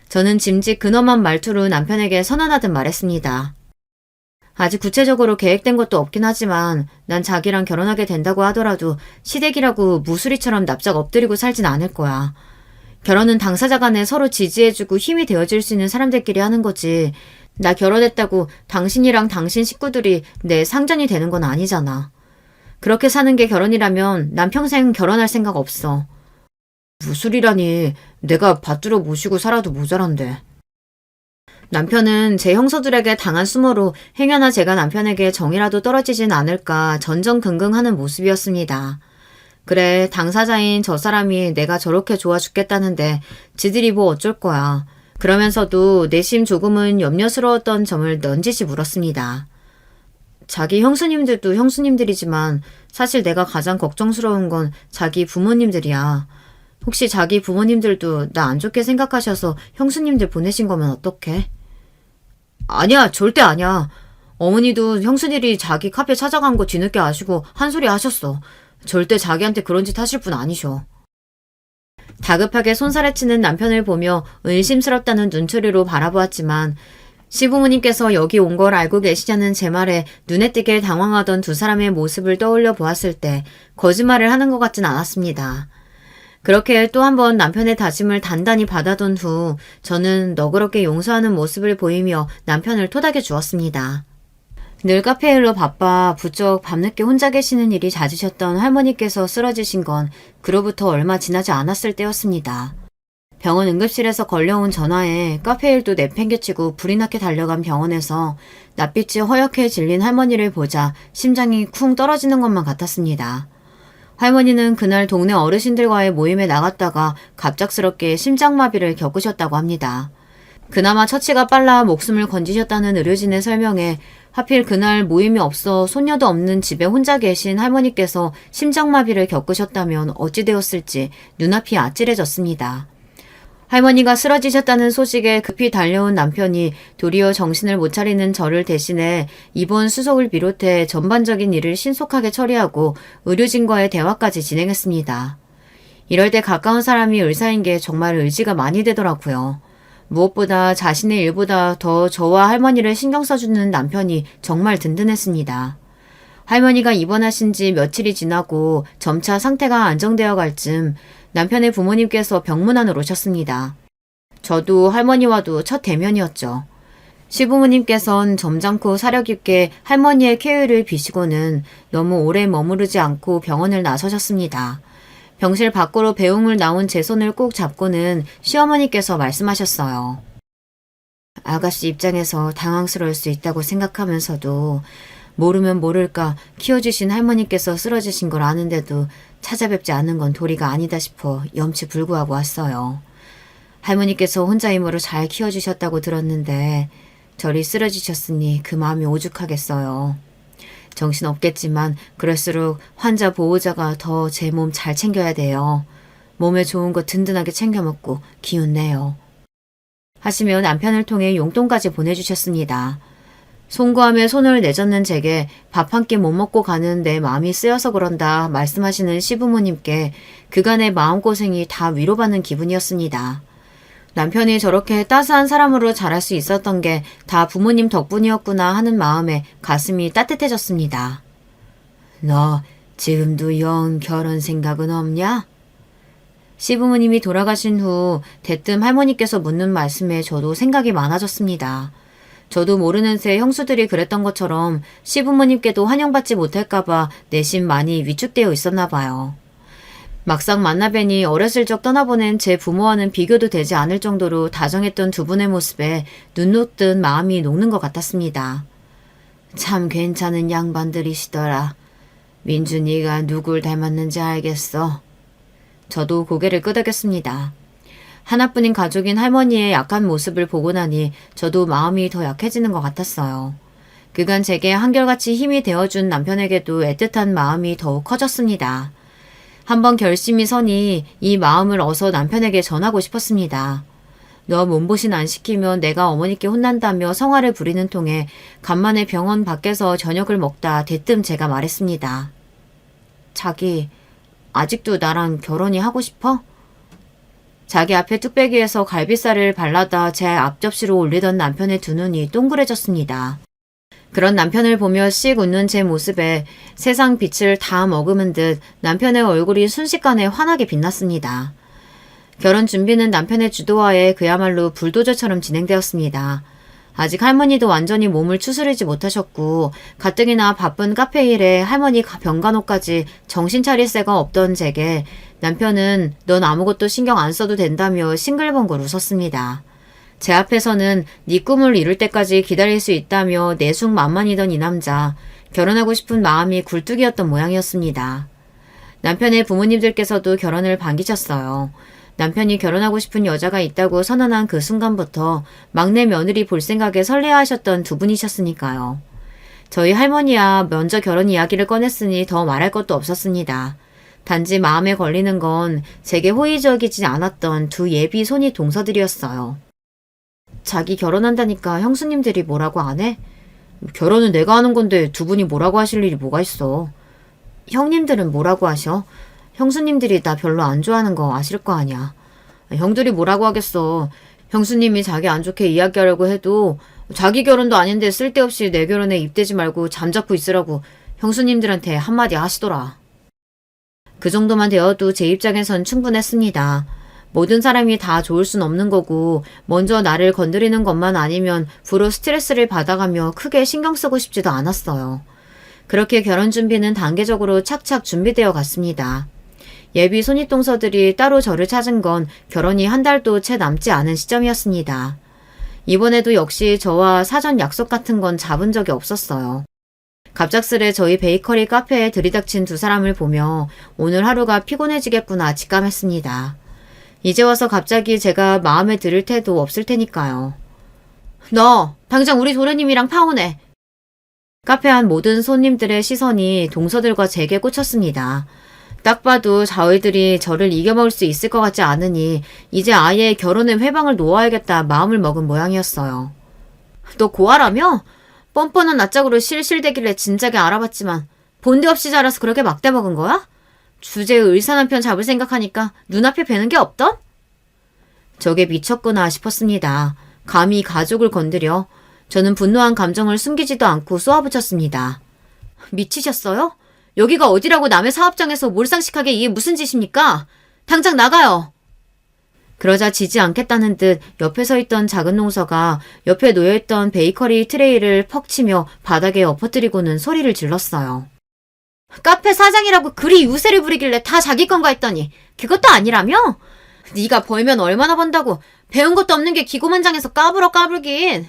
저는 짐짓 근엄한 말투로 남편에게 선언하듯 말했습니다. 아직 구체적으로 계획된 것도 없긴 하지만 난 자기랑 결혼하게 된다고 하더라도 시댁이라고 무수리처럼 납작 엎드리고 살진 않을 거야. 결혼은 당사자 간에 서로 지지해주고 힘이 되어줄 수 있는 사람들끼리 하는 거지. 나 결혼했다고 당신이랑 당신 식구들이 내 상전이 되는 건 아니잖아. 그렇게 사는 게 결혼이라면 난 평생 결혼할 생각 없어. 무술이라니 내가 받들어 모시고 살아도 모자란데. 남편은 제 형사들에게 당한 수모로 행여나 제가 남편에게 정이라도 떨어지진 않을까 전전긍긍하는 모습이었습니다. 그래, 당사자인 저 사람이 내가 저렇게 좋아 죽겠다는데 지들이 뭐 어쩔 거야. 그러면서도 내심 조금은 염려스러웠던 점을 넌지시 물었습니다. 자기 형수님들도 형수님들이지만 사실 내가 가장 걱정스러운 건 자기 부모님들이야. 혹시 자기 부모님들도 나 안 좋게 생각하셔서 형수님들 보내신 거면 어떡해? 아니야, 절대 아니야. 어머니도 형수들이 자기 카페 찾아간 거 뒤늦게 아시고 한 소리 하셨어. 절대 자기한테 그런 짓 하실 분 아니셔. 다급하게 손살에 치는 남편을 보며 의심스럽다는 눈초리로 바라보았지만 시부모님께서 여기 온 걸 알고 계시냐는 제 말에 눈에 띄게 당황하던 두 사람의 모습을 떠올려 보았을 때 거짓말을 하는 것 같진 않았습니다. 그렇게 또 한 번 남편의 다짐을 단단히 받아둔 후 저는 너그럽게 용서하는 모습을 보이며 남편을 토닥여 주었습니다. 늘 카페 일로 바빠 부쩍 밤늦게 혼자 계시는 일이 잦으셨던 할머니께서 쓰러지신 건 그로부터 얼마 지나지 않았을 때였습니다. 병원 응급실에서 걸려온 전화에 카페 일도 내팽개치고 불이 나게 달려간 병원에서 낯빛이 허옇게 질린 할머니를 보자 심장이 쿵 떨어지는 것만 같았습니다. 할머니는 그날 동네 어르신들과의 모임에 나갔다가 갑작스럽게 심장마비를 겪으셨다고 합니다. 그나마 처치가 빨라 목숨을 건지셨다는 의료진의 설명에 하필 그날 모임이 없어 손녀도 없는 집에 혼자 계신 할머니께서 심장마비를 겪으셨다면 어찌 되었을지 눈앞이 아찔해졌습니다. 할머니가 쓰러지셨다는 소식에 급히 달려온 남편이 도리어 정신을 못 차리는 저를 대신해 입원 수속을 비롯해 전반적인 일을 신속하게 처리하고 의료진과의 대화까지 진행했습니다. 이럴 때 가까운 사람이 의사인 게 정말 의지가 많이 되더라고요. 무엇보다 자신의 일보다 더 저와 할머니를 신경 써주는 남편이 정말 든든했습니다. 할머니가 입원하신 지 며칠이 지나고 점차 상태가 안정되어 갈 즈음 남편의 부모님께서 병문 안으로 오셨습니다. 저도 할머니와도 첫 대면이었죠. 시부모님께선 점잖고 사려 깊게 할머니의 쾌유를 비시고는 너무 오래 머무르지 않고 병원을 나서셨습니다. 병실 밖으로 배웅을 나온 제 손을 꼭 잡고는 시어머니께서 말씀하셨어요. 아가씨 입장에서 당황스러울 수 있다고 생각하면서도 모르면 모를까 키워주신 할머니께서 쓰러지신 걸 아는데도 찾아뵙지 않는 건 도리가 아니다 싶어 염치불구하고 왔어요. 할머니께서 혼자 힘으로 잘 키워주셨다고 들었는데 저리 쓰러지셨으니 그 마음이 오죽하겠어요. 정신없겠지만 그럴수록 환자 보호자가 더 제 몸 잘 챙겨야 돼요. 몸에 좋은 거 든든하게 챙겨 먹고 기운 내요. 하시며 남편을 통해 용돈까지 보내주셨습니다. 송구함에 손을 내젓는 제게 밥 한 끼 못 먹고 가는 내 마음이 쓰여서 그런다 말씀하시는 시부모님께 그간의 마음고생이 다 위로받는 기분이었습니다. 남편이 저렇게 따스한 사람으로 자랄 수 있었던 게 다 부모님 덕분이었구나 하는 마음에 가슴이 따뜻해졌습니다. 너 지금도 영 결혼 생각은 없냐? 시부모님이 돌아가신 후 대뜸 할머니께서 묻는 말씀에 저도 생각이 많아졌습니다. 저도 모르는 새 형수들이 그랬던 것처럼 시부모님께도 환영받지 못할까봐 내심 많이 위축되어 있었나 봐요. 막상 만나뵈니 어렸을 적 떠나보낸 제 부모와는 비교도 되지 않을 정도로 다정했던 두 분의 모습에 눈 녹듯 마음이 녹는 것 같았습니다. 참 괜찮은 양반들이시더라. 민준이가 누굴 닮았는지 알겠어. 저도 고개를 끄덕였습니다. 하나뿐인 가족인 할머니의 약한 모습을 보고 나니 저도 마음이 더 약해지는 것 같았어요. 그간 제게 한결같이 힘이 되어준 남편에게도 애틋한 마음이 더욱 커졌습니다. 한번 결심이 서니 이 마음을 어서 남편에게 전하고 싶었습니다. 너 몸보신 안 시키면 내가 어머니께 혼난다며 성화를 부리는 통에 간만에 병원 밖에서 저녁을 먹다 대뜸 제가 말했습니다. 자기 아직도 나랑 결혼이 하고 싶어? 자기 앞에 뚝배기에서 갈비살을 발라다 제 앞접시로 올리던 남편의 두 눈이 동그래졌습니다. 그런 남편을 보며 씩 웃는 제 모습에 세상 빛을 다 머금은 듯 남편의 얼굴이 순식간에 환하게 빛났습니다. 결혼 준비는 남편의 주도하에 그야말로 불도저처럼 진행되었습니다. 아직 할머니도 완전히 몸을 추스르지 못하셨고 가뜩이나 바쁜 카페 일에 할머니 병간호까지 정신 차릴 새가 없던 제게 남편은 넌 아무것도 신경 안 써도 된다며 싱글벙글 웃었습니다. 제 앞에서는 네 꿈을 이룰 때까지 기다릴 수 있다며 내숭만만이던 이 남자, 결혼하고 싶은 마음이 굴뚝이었던 모양이었습니다. 남편의 부모님들께서도 결혼을 반기셨어요. 남편이 결혼하고 싶은 여자가 있다고 선언한 그 순간부터 막내 며느리 볼 생각에 설레하셨던 두 분이셨으니까요. 저희 할머니야 먼저 결혼 이야기를 꺼냈으니 더 말할 것도 없었습니다. 단지 마음에 걸리는 건 제게 호의적이지 않았던 두 예비 손이 동서들이었어요. 자기 결혼한다니까 형수님들이 뭐라고 안 해? 결혼은 내가 하는 건데 두 분이 뭐라고 하실 일이 뭐가 있어. 형님들은 뭐라고 하셔? 형수님들이 나 별로 안 좋아하는 거 아실 거 아니야. 형들이 뭐라고 하겠어. 형수님이 자기 안 좋게 이야기하려고 해도 자기 결혼도 아닌데 쓸데없이 내 결혼에 입대지 말고 잠자코 있으라고 형수님들한테 한마디 하시더라. 그 정도만 되어도 제 입장에선 충분했습니다. 모든 사람이 다 좋을 순 없는 거고 먼저 나를 건드리는 것만 아니면 부로 스트레스를 받아가며 크게 신경 쓰고 싶지도 않았어요. 그렇게 결혼 준비는 단계적으로 착착 준비되어 갔습니다. 예비 손윗동서들이 따로 저를 찾은 건 결혼이 한 달도 채 남지 않은 시점이었습니다. 이번에도 역시 저와 사전 약속 같은 건 잡은 적이 없었어요. 갑작스레 저희 베이커리 카페에 들이닥친 두 사람을 보며 오늘 하루가 피곤해지겠구나 직감했습니다. 이제 와서 갑자기 제가 마음에 들을 태도 없을 테니까요. 너 당장 우리 도련님이랑 파혼해. 카페 안 모든 손님들의 시선이 동서들과 제게 꽂혔습니다. 딱 봐도 저희들이 저를 이겨먹을 수 있을 것 같지 않으니 이제 아예 결혼의 회방을 놓아야겠다 마음을 먹은 모양이었어요. 너 고아라며? 뻔뻔한 낯짝으로 실실대길래 진작에 알아봤지만 본데 없이 자라서 그렇게 막대 먹은 거야? 주제에 의사 남편 잡을 생각하니까 눈앞에 뵈는 게 없던? 저게 미쳤구나 싶었습니다. 감히 가족을 건드려. 저는 분노한 감정을 숨기지도 않고 쏘아붙였습니다. 미치셨어요? 여기가 어디라고 남의 사업장에서 몰상식하게 이게 무슨 짓입니까? 당장 나가요. 그러자 지지 않겠다는 듯 옆에 서 있던 작은 농서가 옆에 놓여있던 베이커리 트레이를 퍽 치며 바닥에 엎어뜨리고는 소리를 질렀어요. 카페 사장이라고 그리 유세를 부리길래 다 자기 건가 했더니 그것도 아니라며? 네가 벌면 얼마나 번다고 배운 것도 없는 게 기고만장해서 까불어 까불긴.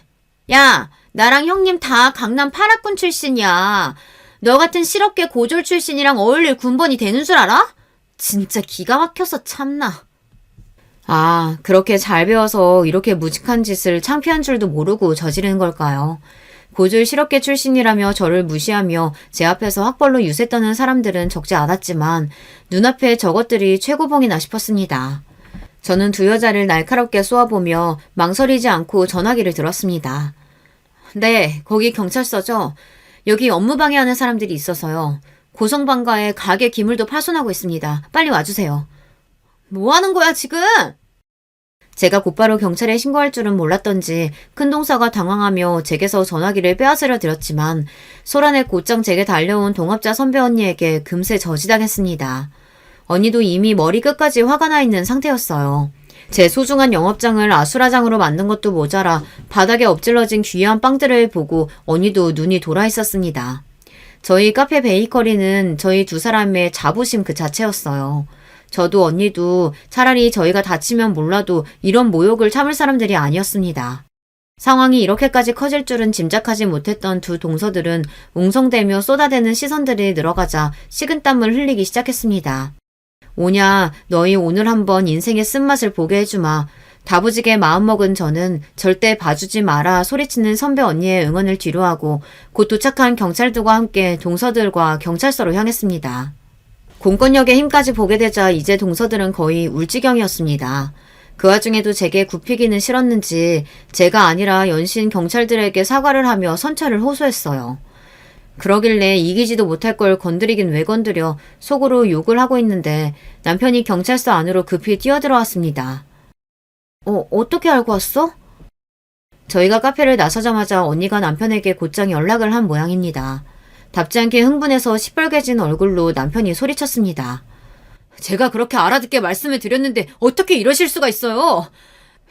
야, 나랑 형님 다 강남 파락군 출신이야. 너 같은 실업계 고졸 출신이랑 어울릴 군번이 되는 줄 알아? 진짜 기가 막혀서 참나. 아, 그렇게 잘 배워서 이렇게 무직한 짓을 창피한 줄도 모르고 저지르는 걸까요? 고졸 실업계 출신이라며 저를 무시하며 제 앞에서 학벌로 유세 떠는 사람들은 적지 않았지만 눈앞에 저것들이 최고봉이나 싶었습니다. 저는 두 여자를 날카롭게 쏘아보며 망설이지 않고 전화기를 들었습니다. 네, 거기 경찰서죠. 여기 업무 방해하는 사람들이 있어서요. 고성방가에 가게 기물도 파손하고 있습니다. 빨리 와주세요. 뭐 하는 거야 지금? 제가 곧바로 경찰에 신고할 줄은 몰랐던지 큰 동서가 당황하며 제게서 전화기를 빼앗으려 들었지만 소란에 곧장 제게 달려온 동업자 선배 언니에게 금세 저지당했습니다. 언니도 이미 머리 끝까지 화가 나 있는 상태였어요. 제 소중한 영업장을 아수라장으로 만든 것도 모자라 바닥에 엎질러진 귀한 빵들을 보고 언니도 눈이 돌아 있었습니다. 저희 카페 베이커리는 저희 두 사람의 자부심 그 자체였어요. 저도 언니도 차라리 저희가 다치면 몰라도 이런 모욕을 참을 사람들이 아니었습니다. 상황이 이렇게까지 커질 줄은 짐작하지 못했던 두 동서들은 웅성대며 쏟아대는 시선들이 늘어가자 식은땀을 흘리기 시작했습니다. 오냐, 너희 오늘 한번 인생의 쓴맛을 보게 해주마. 다부지게 마음먹은 저는 절대 봐주지 마라 소리치는 선배 언니의 응원을 뒤로하고 곧 도착한 경찰들과 함께 동서들과 경찰서로 향했습니다. 공권력의 힘까지 보게 되자 이제 동서들은 거의 울지경이었습니다. 그 와중에도 제게 굽히기는 싫었는지 제가 아니라 연신 경찰들에게 사과를 하며 선처를 호소했어요. 그러길래 이기지도 못할 걸 건드리긴 왜 건드려 속으로 욕을 하고 있는데 남편이 경찰서 안으로 급히 뛰어들어왔습니다. 어떻게 알고 왔어? 저희가 카페를 나서자마자 언니가 남편에게 곧장 연락을 한 모양입니다. 답지 않게 흥분해서 시뻘개진 얼굴로 남편이 소리쳤습니다. 제가 그렇게 알아듣게 말씀을 드렸는데 어떻게 이러실 수가 있어요?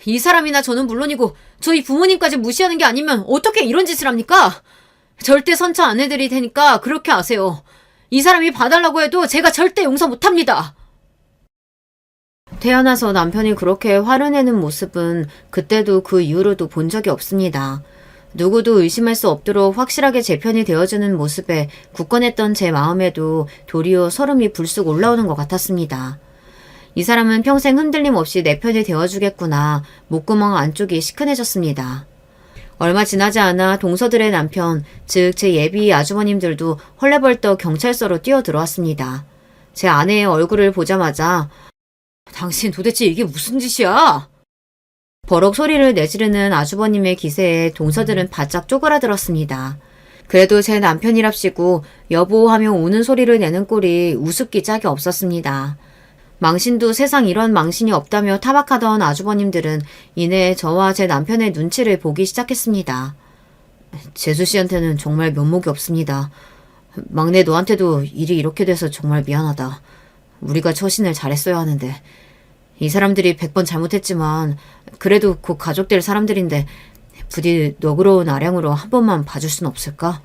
이 사람이나 저는 물론이고 저희 부모님까지 무시하는 게 아니면 어떻게 이런 짓을 합니까? 절대 선처 안 해드릴 테니까 그렇게 아세요. 이 사람이 봐달라고 해도 제가 절대 용서 못합니다. 태어나서 남편이 그렇게 화를 내는 모습은 그때도 그 이후로도 본 적이 없습니다. 누구도 의심할 수 없도록 확실하게 제 편이 되어주는 모습에 굳건했던 제 마음에도 도리어 설움이 불쑥 올라오는 것 같았습니다. 이 사람은 평생 흔들림 없이 내 편이 되어주겠구나. 목구멍 안쪽이 시큰해졌습니다. 얼마 지나지 않아 동서들의 남편, 즉 제 예비 아주버님들도 헐레벌떡 경찰서로 뛰어들어왔습니다. 제 아내의 얼굴을 보자마자 당신 도대체 이게 무슨 짓이야? 버럭 소리를 내지르는 아주버님의 기세에 동서들은 바짝 쪼그라들었습니다. 그래도 제 남편이랍시고 여보 하며 우는 소리를 내는 꼴이 우습기 짝이 없었습니다. 망신도 세상 이런 망신이 없다며 타박하던 아주버님들은 이내 저와 제 남편의 눈치를 보기 시작했습니다. 재수 씨한테는 정말 면목이 없습니다. 막내 너한테도 일이 이렇게 돼서 정말 미안하다. 우리가 처신을 잘했어야 하는데. 이 사람들이 100번 잘못했지만 그래도 곧 가족 될 사람들인데 부디 너그러운 아량으로 한 번만 봐줄 순 없을까?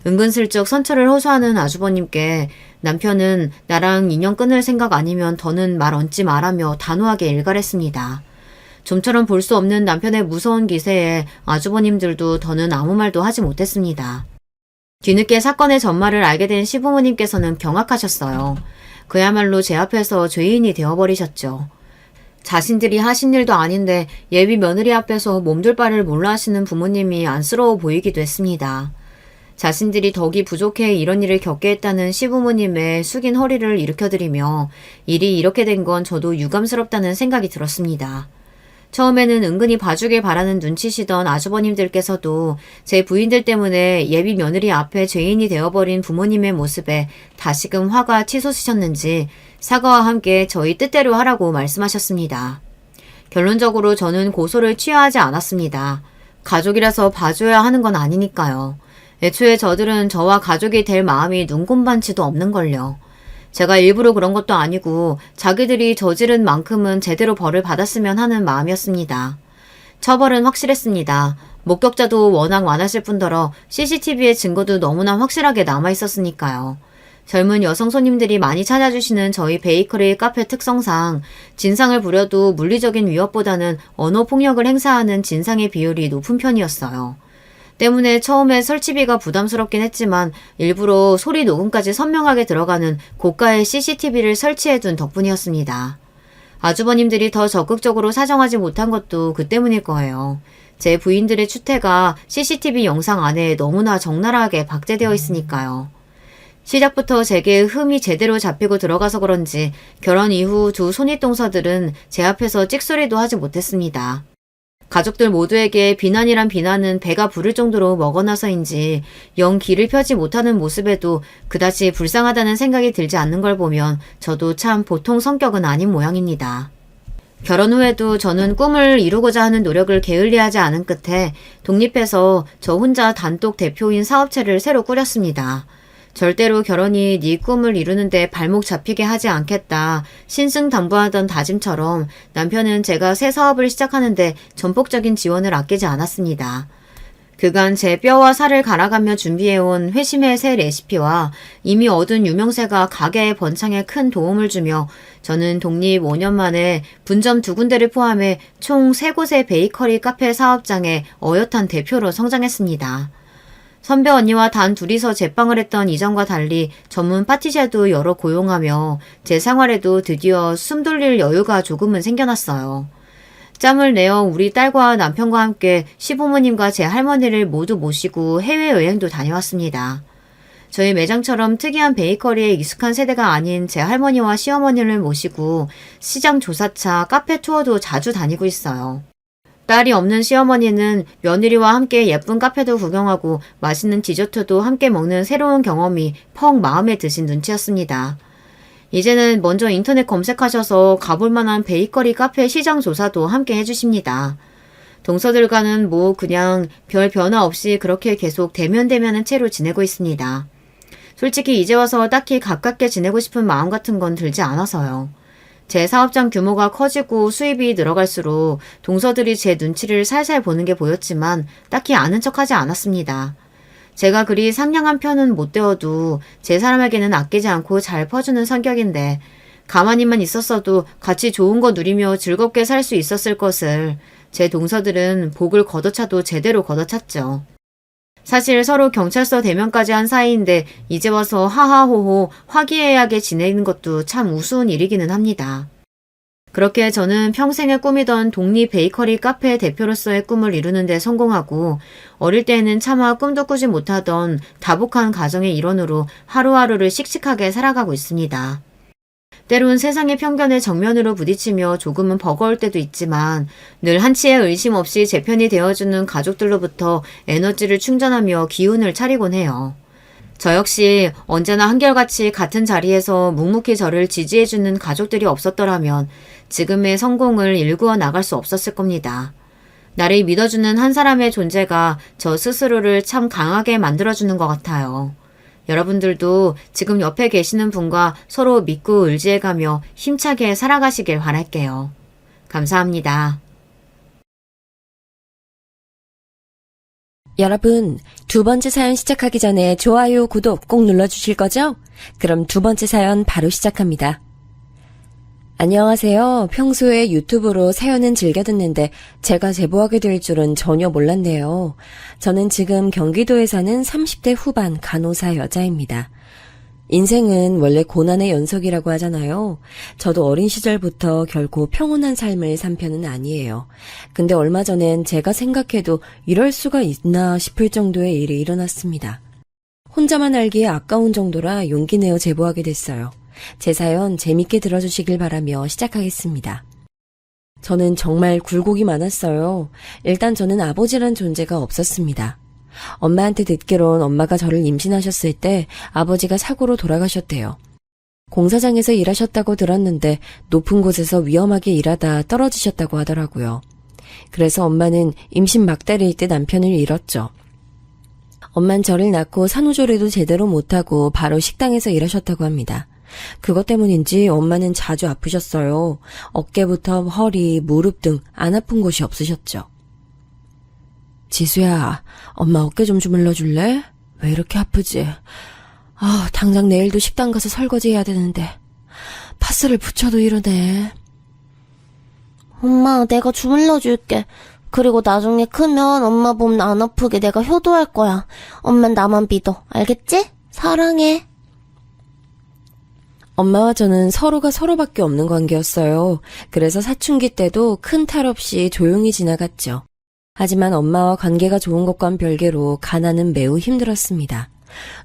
은근슬쩍 선처를 호소하는 아주버님께 남편은 나랑 인연 끊을 생각 아니면 더는 말 얹지 말라며 단호하게 일갈했습니다. 좀처럼 볼 수 없는 남편의 무서운 기세에 아주버님들도 더는 아무 말도 하지 못했습니다. 뒤늦게 사건의 전말을 알게 된 시부모님께서는 경악하셨어요. 그야말로 제 앞에서 죄인이 되어버리셨죠. 자신들이 하신 일도 아닌데 예비 며느리 앞에서 몸둘 바를 몰라 하시는 부모님이 안쓰러워 보이기도 했습니다. 자신들이 덕이 부족해 이런 일을 겪게 했다는 시부모님의 숙인 허리를 일으켜드리며 일이 이렇게 된 건 저도 유감스럽다는 생각이 들었습니다. 처음에는 은근히 봐주길 바라는 눈치시던 아주버님들께서도 제 부인들 때문에 예비 며느리 앞에 죄인이 되어버린 부모님의 모습에 다시금 화가 치솟으셨는지 사과와 함께 저희 뜻대로 하라고 말씀하셨습니다. 결론적으로 저는 고소를 취하지 않았습니다. 가족이라서 봐줘야 하는 건 아니니까요. 애초에 저들은 저와 가족이 될 마음이 눈꼽만치도 없는걸요. 제가 일부러 그런 것도 아니고 자기들이 저지른 만큼은 제대로 벌을 받았으면 하는 마음이었습니다. 처벌은 확실했습니다. 목격자도 워낙 많았을 뿐더러 CCTV의 증거도 너무나 확실하게 남아있었으니까요. 젊은 여성 손님들이 많이 찾아주시는 저희 베이커리 카페 특성상 진상을 부려도 물리적인 위협보다는 언어폭력을 행사하는 진상의 비율이 높은 편이었어요. 때문에 처음에 설치비가 부담스럽긴 했지만 일부러 소리 녹음까지 선명하게 들어가는 고가의 CCTV를 설치해둔 덕분이었습니다. 아주버님들이 더 적극적으로 사정하지 못한 것도 그 때문일 거예요. 제 부인들의 추태가 CCTV 영상 안에 너무나 적나라하게 박제되어 있으니까요. 시작부터 제게 흠이 제대로 잡히고 들어가서 그런지 결혼 이후 두 손윗동서들은 제 앞에서 찍소리도 하지 못했습니다. 가족들 모두에게 비난이란 비난은 배가 부를 정도로 먹어나서인지 영 기를 펴지 못하는 모습에도 그다지 불쌍하다는 생각이 들지 않는 걸 보면 저도 참 보통 성격은 아닌 모양입니다. 결혼 후에도 저는 꿈을 이루고자 하는 노력을 게을리하지 않은 끝에 독립해서 저 혼자 단독 대표인 사업체를 새로 꾸렸습니다. 절대로 결혼이 네 꿈을 이루는데 발목 잡히게 하지 않겠다 신승당부하던 다짐처럼 남편은 제가 새 사업을 시작하는데 전폭적인 지원을 아끼지 않았습니다. 그간 제 뼈와 살을 갈아가며 준비해온 회심의 새 레시피와 이미 얻은 유명세가 가게의 번창에 큰 도움을 주며 저는 독립 5년 만에 분점 2군데를 포함해 총 3곳의 베이커리 카페 사업장의 어엿한 대표로 성장했습니다. 선배 언니와 단 둘이서 제빵을 했던 이전과 달리 전문 파티셰도 여러 고용하며 제 생활에도 드디어 숨 돌릴 여유가 조금은 생겨났어요. 짬을 내어 우리 딸과 남편과 함께 시부모님과 제 할머니를 모두 모시고 해외여행도 다녀왔습니다. 저희 매장처럼 특이한 베이커리에 익숙한 세대가 아닌 제 할머니와 시어머니를 모시고 시장 조사차, 카페 투어도 자주 다니고 있어요. 딸이 없는 시어머니는 며느리와 함께 예쁜 카페도 구경하고 맛있는 디저트도 함께 먹는 새로운 경험이 퍽 마음에 드신 눈치였습니다. 이제는 먼저 인터넷 검색하셔서 가볼 만한 베이커리 카페 시장 조사도 함께 해주십니다. 동서들과는 그냥 별 변화 없이 그렇게 계속 대면대면한 채로 지내고 있습니다. 솔직히 이제 와서 딱히 가깝게 지내고 싶은 마음 같은 건 들지 않아서요. 제 사업장 규모가 커지고 수입이 늘어갈수록 동서들이 제 눈치를 살살 보는 게 보였지만 딱히 아는 척하지 않았습니다. 제가 그리 상냥한 편은 못 되어도 제 사람에게는 아끼지 않고 잘 퍼주는 성격인데 가만히만 있었어도 같이 좋은 거 누리며 즐겁게 살 수 있었을 것을 제 동서들은 복을 걷어차도 제대로 걷어찼죠. 사실 서로 경찰서 대면까지 한 사이인데 이제 와서 하하호호 화기애애하게 지내는 것도 참 우스운 일이기는 합니다. 그렇게 저는 평생에 꿈이던 독립 베이커리 카페 대표로서의 꿈을 이루는 데 성공하고 어릴 때에는 차마 꿈도 꾸지 못하던 다복한 가정의 일원으로 하루하루를 씩씩하게 살아가고 있습니다. 때론 세상의 편견에 정면으로 부딪히며 조금은 버거울 때도 있지만 늘 한치의 의심 없이 제 편이 되어주는 가족들로부터 에너지를 충전하며 기운을 차리곤 해요. 저 역시 언제나 한결같이 같은 자리에서 묵묵히 저를 지지해주는 가족들이 없었더라면 지금의 성공을 일구어 나갈 수 없었을 겁니다. 나를 믿어주는 한 사람의 존재가 저 스스로를 참 강하게 만들어주는 것 같아요. 여러분들도 지금 옆에 계시는 분과 서로 믿고 의지해가며 힘차게 살아가시길 바랄게요. 감사합니다. 여러분, 두 번째 사연 시작하기 전에 좋아요, 구독 꼭 눌러주실 거죠? 그럼 두 번째 사연 바로 시작합니다. 안녕하세요. 평소에 유튜브로 사연은 즐겨 듣는데 제가 제보하게 될 줄은 전혀 몰랐네요. 저는 지금 경기도에 사는 30대 후반 간호사 여자입니다. 인생은 원래 고난의 연속이라고 하잖아요. 저도 어린 시절부터 결코 평온한 삶을 산 편은 아니에요. 근데 얼마 전엔 제가 생각해도 이럴 수가 있나 싶을 정도의 일이 일어났습니다. 혼자만 알기에 아까운 정도라 용기 내어 제보하게 됐어요. 제 사연 재밌게 들어주시길 바라며 시작하겠습니다. 저는 정말 굴곡이 많았어요. 일단 저는 아버지란 존재가 없었습니다. 엄마한테 듣기론 엄마가 저를 임신하셨을 때 아버지가 사고로 돌아가셨대요. 공사장에서 일하셨다고 들었는데 높은 곳에서 위험하게 일하다 떨어지셨다고 하더라고요. 그래서 엄마는 임신 막달일 때 남편을 잃었죠. 엄만 저를 낳고 산후조리도 제대로 못하고 바로 식당에서 일하셨다고 합니다. 그것 때문인지 엄마는 자주 아프셨어요. 어깨부터 허리, 무릎 등 안 아픈 곳이 없으셨죠. 지수야, 엄마 어깨 좀 주물러 줄래? 왜 이렇게 아프지? 당장 내일도 식당 가서 설거지 해야 되는데 파스를 붙여도 이러네. 엄마, 내가 주물러 줄게. 그리고 나중에 크면 엄마 몸 안 아프게 내가 효도할 거야. 엄만 나만 믿어. 알겠지? 사랑해. 엄마와 저는 서로가 서로밖에 없는 관계였어요. 그래서 사춘기 때도 큰 탈 없이 조용히 지나갔죠. 하지만 엄마와 관계가 좋은 것과는 별개로 가난은 매우 힘들었습니다.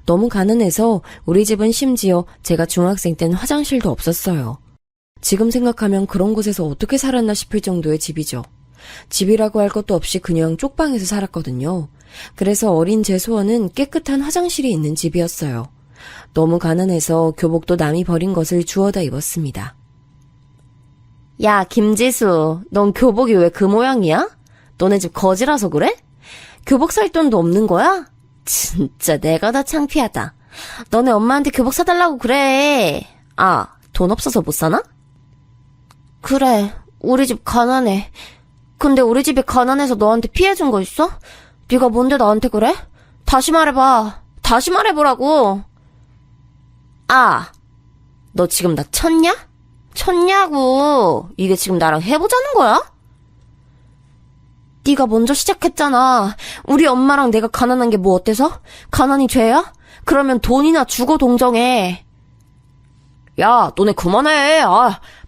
너무 가난해서 우리 집은 심지어 제가 중학생 땐 화장실도 없었어요. 지금 생각하면 그런 곳에서 어떻게 살았나 싶을 정도의 집이죠. 집이라고 할 것도 없이 그냥 쪽방에서 살았거든요. 그래서 어린 제 소원은 깨끗한 화장실이 있는 집이었어요. 너무 가난해서 교복도 남이 버린 것을 주워다 입었습니다. 야, 김지수, 넌 교복이 왜 그 모양이야? 너네 집 거지라서 그래? 교복 살 돈도 없는 거야? 진짜 내가 다 창피하다. 너네 엄마한테 교복 사달라고 그래. 돈 없어서 못 사나? 그래, 우리 집 가난해. 근데 우리 집이 가난해서 너한테 피해준 거 있어? 네가 뭔데 나한테 그래? 다시 말해봐. 다시 말해보라고. 너 지금 나 쳤냐? 쳤냐고. 이게 지금 나랑 해보자는 거야? 네가 먼저 시작했잖아. 우리 엄마랑 내가 가난한 게 뭐 어때서? 가난이 죄야? 그러면 돈이나 주고 동정해. 야, 너네 그만해.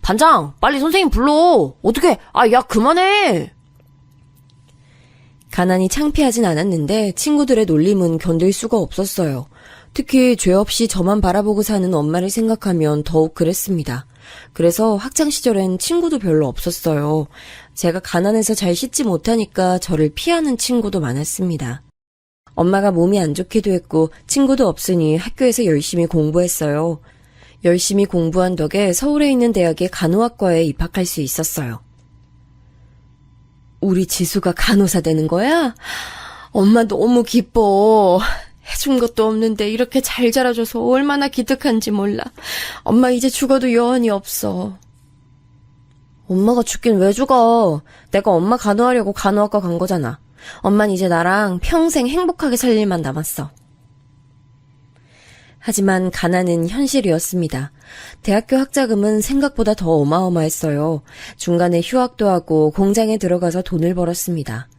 반장, 빨리 선생님 불러. 어떡해. 야, 그만해. 가난이 창피하진 않았는데 친구들의 놀림은 견딜 수가 없었어요. 특히 죄 없이 저만 바라보고 사는 엄마를 생각하면 더욱 그랬습니다. 그래서 학창시절엔 친구도 별로 없었어요. 제가 가난해서 잘 씻지 못하니까 저를 피하는 친구도 많았습니다. 엄마가 몸이 안 좋기도 했고 친구도 없으니 학교에서 열심히 공부했어요. 열심히 공부한 덕에 서울에 있는 대학의 간호학과에 입학할 수 있었어요. 우리 지수가 간호사 되는 거야? 엄마 너무 기뻐. 해준 것도 없는데 이렇게 잘 자라줘서 얼마나 기특한지 몰라. 엄마 이제 죽어도 여한이 없어. 엄마가 죽긴 왜 죽어. 내가 엄마 간호하려고 간호학과 간 거잖아. 엄만 이제 나랑 평생 행복하게 살 일만 남았어. 하지만 가난은 현실이었습니다. 대학교 학자금은 생각보다 더 어마어마했어요. 중간에 휴학도 하고 공장에 들어가서 돈을 벌었습니다.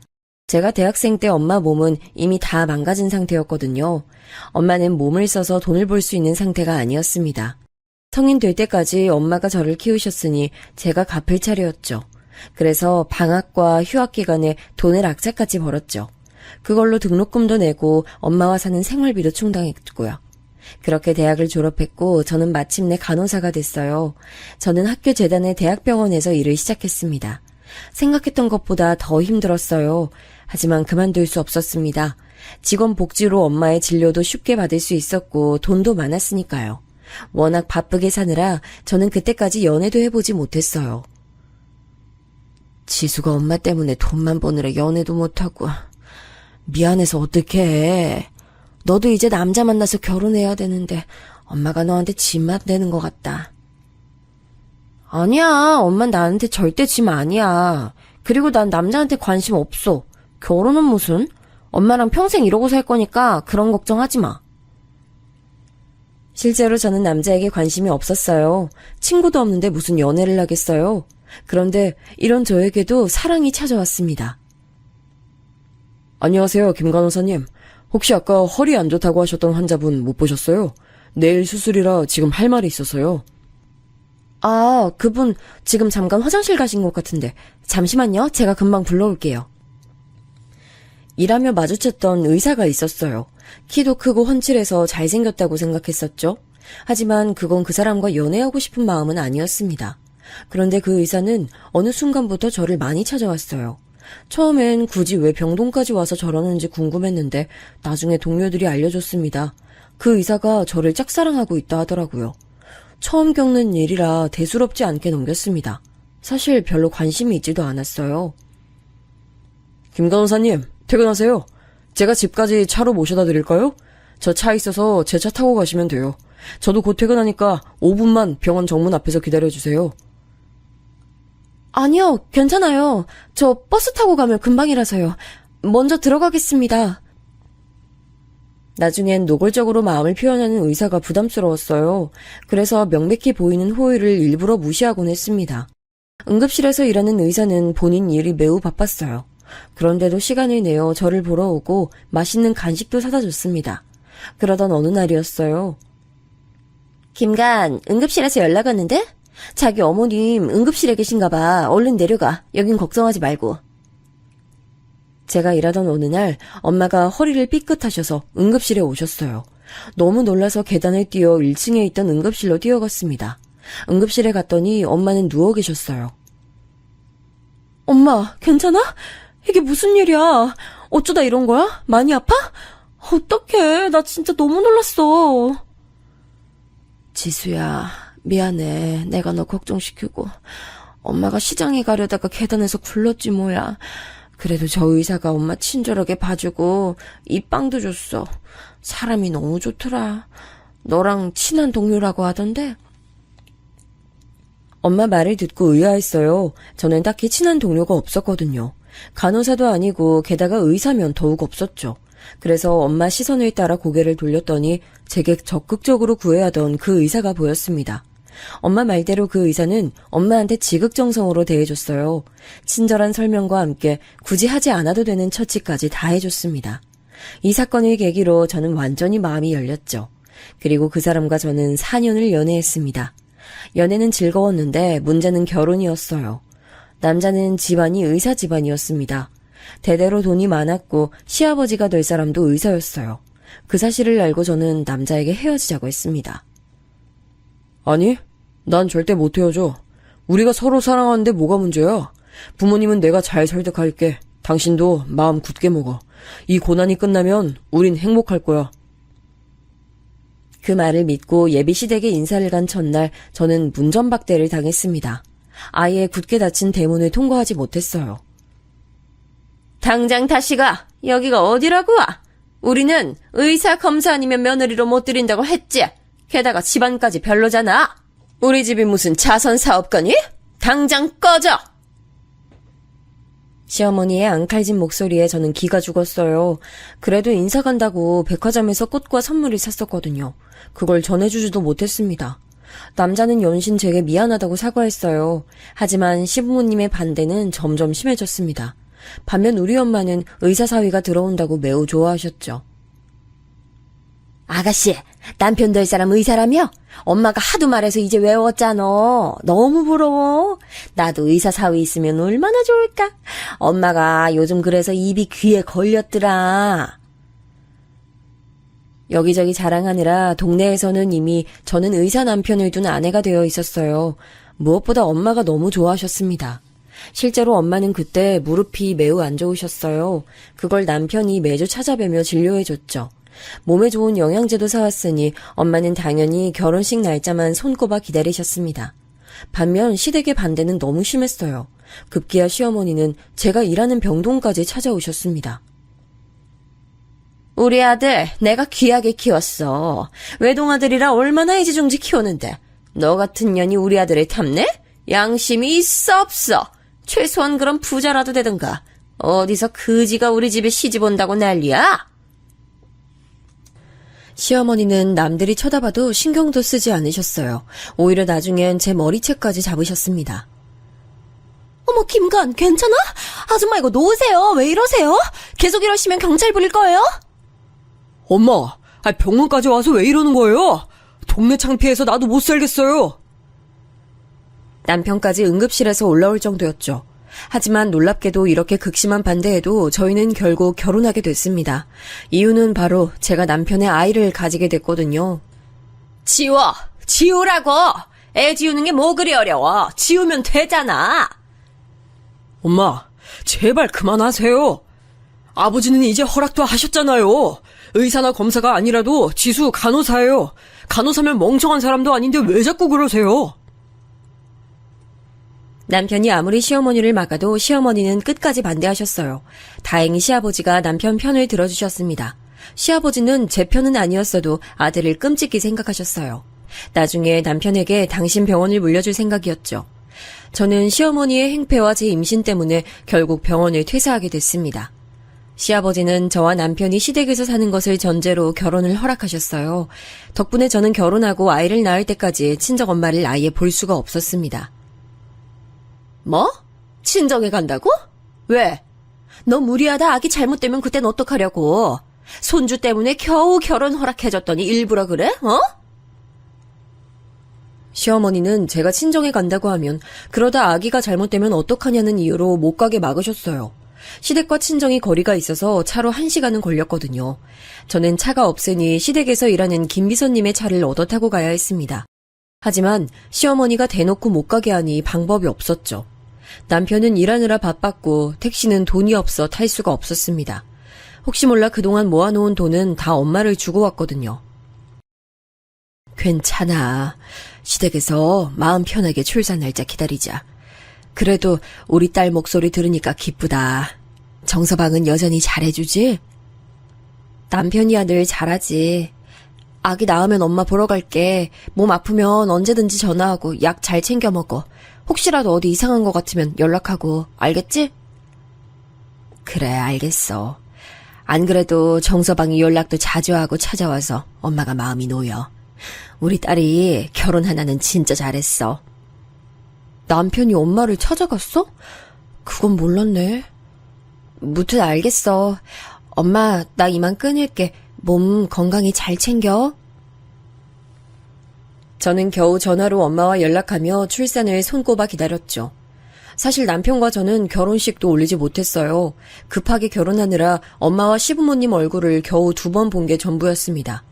제가 대학생 때 엄마 몸은 이미 다 망가진 상태였거든요. 엄마는 몸을 써서 돈을 벌 수 있는 상태가 아니었습니다. 성인 될 때까지 엄마가 저를 키우셨으니 제가 갚을 차례였죠. 그래서 방학과 휴학 기간에 돈을 악착같이 벌었죠. 그걸로 등록금도 내고 엄마와 사는 생활비도 충당했고요. 그렇게 대학을 졸업했고 저는 마침내 간호사가 됐어요. 저는 학교 재단의 대학병원에서 일을 시작했습니다. 생각했던 것보다 더 힘들었어요. 하지만 그만둘 수 없었습니다. 직원 복지로 엄마의 진료도 쉽게 받을 수 있었고 돈도 많았으니까요. 워낙 바쁘게 사느라 저는 그때까지 연애도 해보지 못했어요. 지수가 엄마 때문에 돈만 버느라 연애도 못하고. 미안해서 어떡해. 너도 이제 남자 만나서 결혼해야 되는데 엄마가 너한테 짐만 되는 것 같다. 아니야, 엄만 나한테 절대 짐 아니야. 그리고 난 남자한테 관심 없어. 결혼은 무슨? 엄마랑 평생 이러고 살 거니까 그런 걱정하지 마. 실제로 저는 남자에게 관심이 없었어요. 친구도 없는데 무슨 연애를 하겠어요. 그런데 이런 저에게도 사랑이 찾아왔습니다. 안녕하세요, 김 간호사님. 혹시 아까 허리 안 좋다고 하셨던 환자분 못 보셨어요? 내일 수술이라 지금 할 말이 있어서요. 아, 그분 지금 잠깐 화장실 가신 것 같은데 잠시만요. 제가 금방 불러올게요. 일하며 마주쳤던 의사가 있었어요. 키도 크고 훤칠해서 잘생겼다고 생각했었죠. 하지만 그건 그 사람과 연애하고 싶은 마음은 아니었습니다. 그런데 그 의사는 어느 순간부터 저를 많이 찾아왔어요. 처음엔 굳이 왜 병동까지 와서 저러는지 궁금했는데 나중에 동료들이 알려줬습니다. 그 의사가 저를 짝사랑하고 있다 하더라고요. 처음 겪는 일이라 대수롭지 않게 넘겼습니다. 사실 별로 관심이 있지도 않았어요. 김 간호사님, 퇴근하세요. 제가 집까지 차로 모셔다 드릴까요? 저 차 있어서 제 차 타고 가시면 돼요. 저도 곧 퇴근하니까 5분만 병원 정문 앞에서 기다려주세요. 아니요, 괜찮아요. 저 버스 타고 가면 금방이라서요. 먼저 들어가겠습니다. 나중엔 노골적으로 마음을 표현하는 의사가 부담스러웠어요. 그래서 명백히 보이는 호의를 일부러 무시하곤 했습니다. 응급실에서 일하는 의사는 본인 일이 매우 바빴어요. 그런데도 시간을 내어 저를 보러 오고 맛있는 간식도 사다 줬습니다. 그러던 어느 날이었어요. 김간, 응급실에서 연락 왔는데? 자기 어머님 응급실에 계신가 봐. 얼른 내려가. 여긴 걱정하지 말고. 제가 일하던 어느 날 엄마가 허리를 삐끗하셔서 응급실에 오셨어요. 너무 놀라서 계단을 뛰어 1층에 있던 응급실로 뛰어갔습니다. 응급실에 갔더니 엄마는 누워 계셨어요. 엄마, 괜찮아? 이게 무슨 일이야? 어쩌다 이런 거야? 많이 아파? 어떡해. 나 진짜 너무 놀랐어. 지수야, 미안해. 내가 너 걱정시키고. 엄마가 시장에 가려다가 계단에서 굴렀지 뭐야. 그래도 저 의사가 엄마 친절하게 봐주고 이 빵도 줬어. 사람이 너무 좋더라. 너랑 친한 동료라고 하던데. 엄마 말을 듣고 의아했어요. 저는 딱히 친한 동료가 없었거든요. 간호사도 아니고 게다가 의사면 더욱 없었죠. 그래서 엄마 시선을 따라 고개를 돌렸더니 제게 적극적으로 구애하던 그 의사가 보였습니다. 엄마 말대로 그 의사는 엄마한테 지극정성으로 대해줬어요. 친절한 설명과 함께 굳이 하지 않아도 되는 처치까지 다 해줬습니다. 이 사건을 계기로 저는 완전히 마음이 열렸죠. 그리고 그 사람과 저는 4년을 연애했습니다. 연애는 즐거웠는데 문제는 결혼이었어요. 남자는 집안이 의사 집안이었습니다. 대대로 돈이 많았고 시아버지가 될 사람도 의사였어요. 그 사실을 알고 저는 남자에게 헤어지자고 했습니다. 아니, 난 절대 못 헤어져. 우리가 서로 사랑하는데 뭐가 문제야? 부모님은 내가 잘 설득할게. 당신도 마음 굳게 먹어. 이 고난이 끝나면 우린 행복할 거야. 그 말을 믿고 예비시댁에 인사를 간 첫날 저는 문전박대를 당했습니다. 아예 굳게 닫힌 대문을 통과하지 못했어요. 당장 다시 가. 여기가 어디라고? 우리는 의사 검사 아니면 며느리로 못 들인다고 했지. 게다가 집안까지 별로잖아. 우리 집이 무슨 자선 사업가니? 당장 꺼져. 시어머니의 앙칼진 목소리에 저는 기가 죽었어요. 그래도 인사 간다고 백화점에서 꽃과 선물을 샀었거든요. 그걸 전해주지도 못했습니다. 남자는 연신 제게 미안하다고 사과했어요. 하지만 시부모님의 반대는 점점 심해졌습니다. 반면 우리 엄마는 의사 사위가 들어온다고 매우 좋아하셨죠. 아가씨, 남편 될 사람 의사라며? 엄마가 하도 말해서 이제 외웠잖아. 너무 부러워. 나도 의사 사위 있으면 얼마나 좋을까? 엄마가 요즘 그래서 입이 귀에 걸렸더라. 여기저기 자랑하느라 동네에서는 이미 저는 의사 남편을 둔 아내가 되어 있었어요. 무엇보다 엄마가 너무 좋아하셨습니다. 실제로 엄마는 그때 무릎이 매우 안 좋으셨어요. 그걸 남편이 매주 찾아뵈며 진료해줬죠. 몸에 좋은 영양제도 사왔으니 엄마는 당연히 결혼식 날짜만 손꼽아 기다리셨습니다. 반면 시댁의 반대는 너무 심했어요. 급기야 시어머니는 제가 일하는 병동까지 찾아오셨습니다. 우리 아들 내가 귀하게 키웠어. 외동아들이라 얼마나 애지중지 키우는데 너 같은 년이 우리 아들을 탐내? 양심이 있어 없어? 최소한 그런 부자라도 되든가. 어디서 그지가 우리 집에 시집 온다고 난리야? 시어머니는 남들이 쳐다봐도 신경도 쓰지 않으셨어요. 오히려 나중엔 제 머리채까지 잡으셨습니다. 어머 김관 괜찮아? 아줌마 이거 놓으세요. 왜 이러세요? 계속 이러시면 경찰 부릴 거예요? 엄마, 병원까지 와서 왜 이러는 거예요? 동네 창피해서 나도 못 살겠어요. 남편까지 응급실에서 올라올 정도였죠. 하지만 놀랍게도 이렇게 극심한 반대에도 저희는 결국 결혼하게 됐습니다. 이유는 바로 제가 남편의 아이를 가지게 됐거든요. 지우라고. 애 지우는 게 뭐 그리 어려워. 지우면 되잖아. 엄마, 제발 그만하세요. 아버지는 이제 허락도 하셨잖아요. 의사나 검사가 아니라도 지수 간호사예요. 간호사면 멍청한 사람도 아닌데 왜 자꾸 그러세요? 남편이 아무리 시어머니를 막아도 시어머니는 끝까지 반대하셨어요. 다행히 시아버지가 남편 편을 들어주셨습니다. 시아버지는 제 편은 아니었어도 아들을 끔찍히 생각하셨어요. 나중에 남편에게 당신 병원을 물려줄 생각이었죠. 저는 시어머니의 행패와 제 임신 때문에 결국 병원을 퇴사하게 됐습니다. 시아버지는 저와 남편이 시댁에서 사는 것을 전제로 결혼을 허락하셨어요. 덕분에 저는 결혼하고 아이를 낳을 때까지 친정엄마를 아예 볼 수가 없었습니다. 뭐? 친정에 간다고? 왜? 너 무리하다 아기 잘못되면 그땐 어떡하려고? 손주 때문에 겨우 결혼 허락해줬더니 일부러 그래? 시어머니는 제가 친정에 간다고 하면 그러다 아기가 잘못되면 어떡하냐는 이유로 못 가게 막으셨어요. 시댁과 친정이 거리가 있어서 차로 1시간은 걸렸거든요. 저는 차가 없으니 시댁에서 일하는 김비서님의 차를 얻어 타고 가야 했습니다. 하지만 시어머니가 대놓고 못 가게 하니 방법이 없었죠. 남편은 일하느라 바빴고 택시는 돈이 없어 탈 수가 없었습니다. 혹시 몰라 그동안 모아놓은 돈은 다 엄마를 주고 왔거든요. 괜찮아. 시댁에서 마음 편하게 출산 날짜 기다리자. 그래도 우리 딸 목소리 들으니까 기쁘다. 정서방은 여전히 잘해주지? 남편이야 늘 잘하지. 아기 낳으면 엄마 보러 갈게. 몸 아프면 언제든지 전화하고 약 잘 챙겨 먹어. 혹시라도 어디 이상한 것 같으면 연락하고. 알겠지? 그래, 알겠어. 안 그래도 정서방이 연락도 자주 하고 찾아와서 엄마가 마음이 놓여. 우리 딸이 결혼 하나는 진짜 잘했어. 남편이 엄마를 찾아갔어? 그건 몰랐네. 무튼 알겠어. 엄마, 나 이만 끊을게. 몸 건강히 잘 챙겨. 저는 겨우 전화로 엄마와 연락하며 출산을 손꼽아 기다렸죠. 사실 남편과 저는 결혼식도 올리지 못했어요. 급하게 결혼하느라 엄마와 시부모님 얼굴을 겨우 2번 본 게 전부였습니다.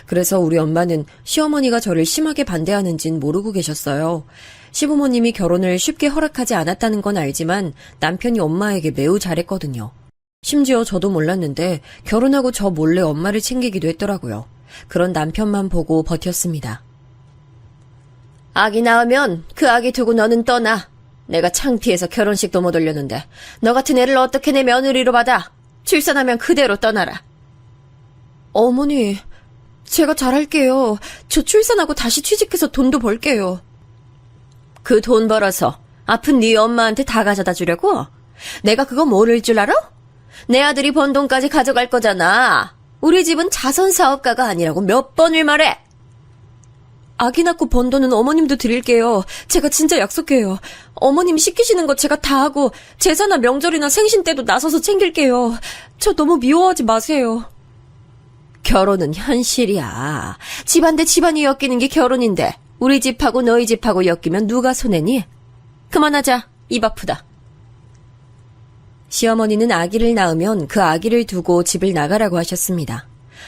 그래서 우리 엄마는 시어머니가 저를 심하게 반대하는진 모르고 계셨어요. 시부모님이 결혼을 쉽게 허락하지 않았다는 건 알지만 남편이 엄마에게 매우 잘했거든요. 심지어 저도 몰랐는데 결혼하고 저 몰래 엄마를 챙기기도 했더라고요. 그런 남편만 보고 버텼습니다. 아기 낳으면 그 아기 두고 너는 떠나. 내가 창피해서 결혼식도 못 올렸는데 너 같은 애를 어떻게 내 며느리로 받아? 출산하면 그대로 떠나라. 어머니, 제가 잘할게요. 저 출산하고 다시 취직해서 돈도 벌게요. 그 돈 벌어서 아픈 네 엄마한테 다 가져다 주려고? 내가 그거 모를 줄 알아? 내 아들이 번 돈까지 가져갈 거잖아. 우리 집은 자선사업가가 아니라고 몇 번을 말해. 아기 낳고 번 돈은 어머님도 드릴게요. 제가 진짜 약속해요. 어머님 시키시는 거 제가 다 하고 제사나 명절이나 생신 때도 나서서 챙길게요. 저 너무 미워하지 마세요. 결혼은 현실이야. 집안 대 집안이 엮이는 게 결혼인데 우리 집하고 너희 집하고 엮이면 누가 손해니? 그만하자. 입 아프다. 시어머니는 아기를 낳으면 그 아기를 두고 집을 나가라고 하셨습니다.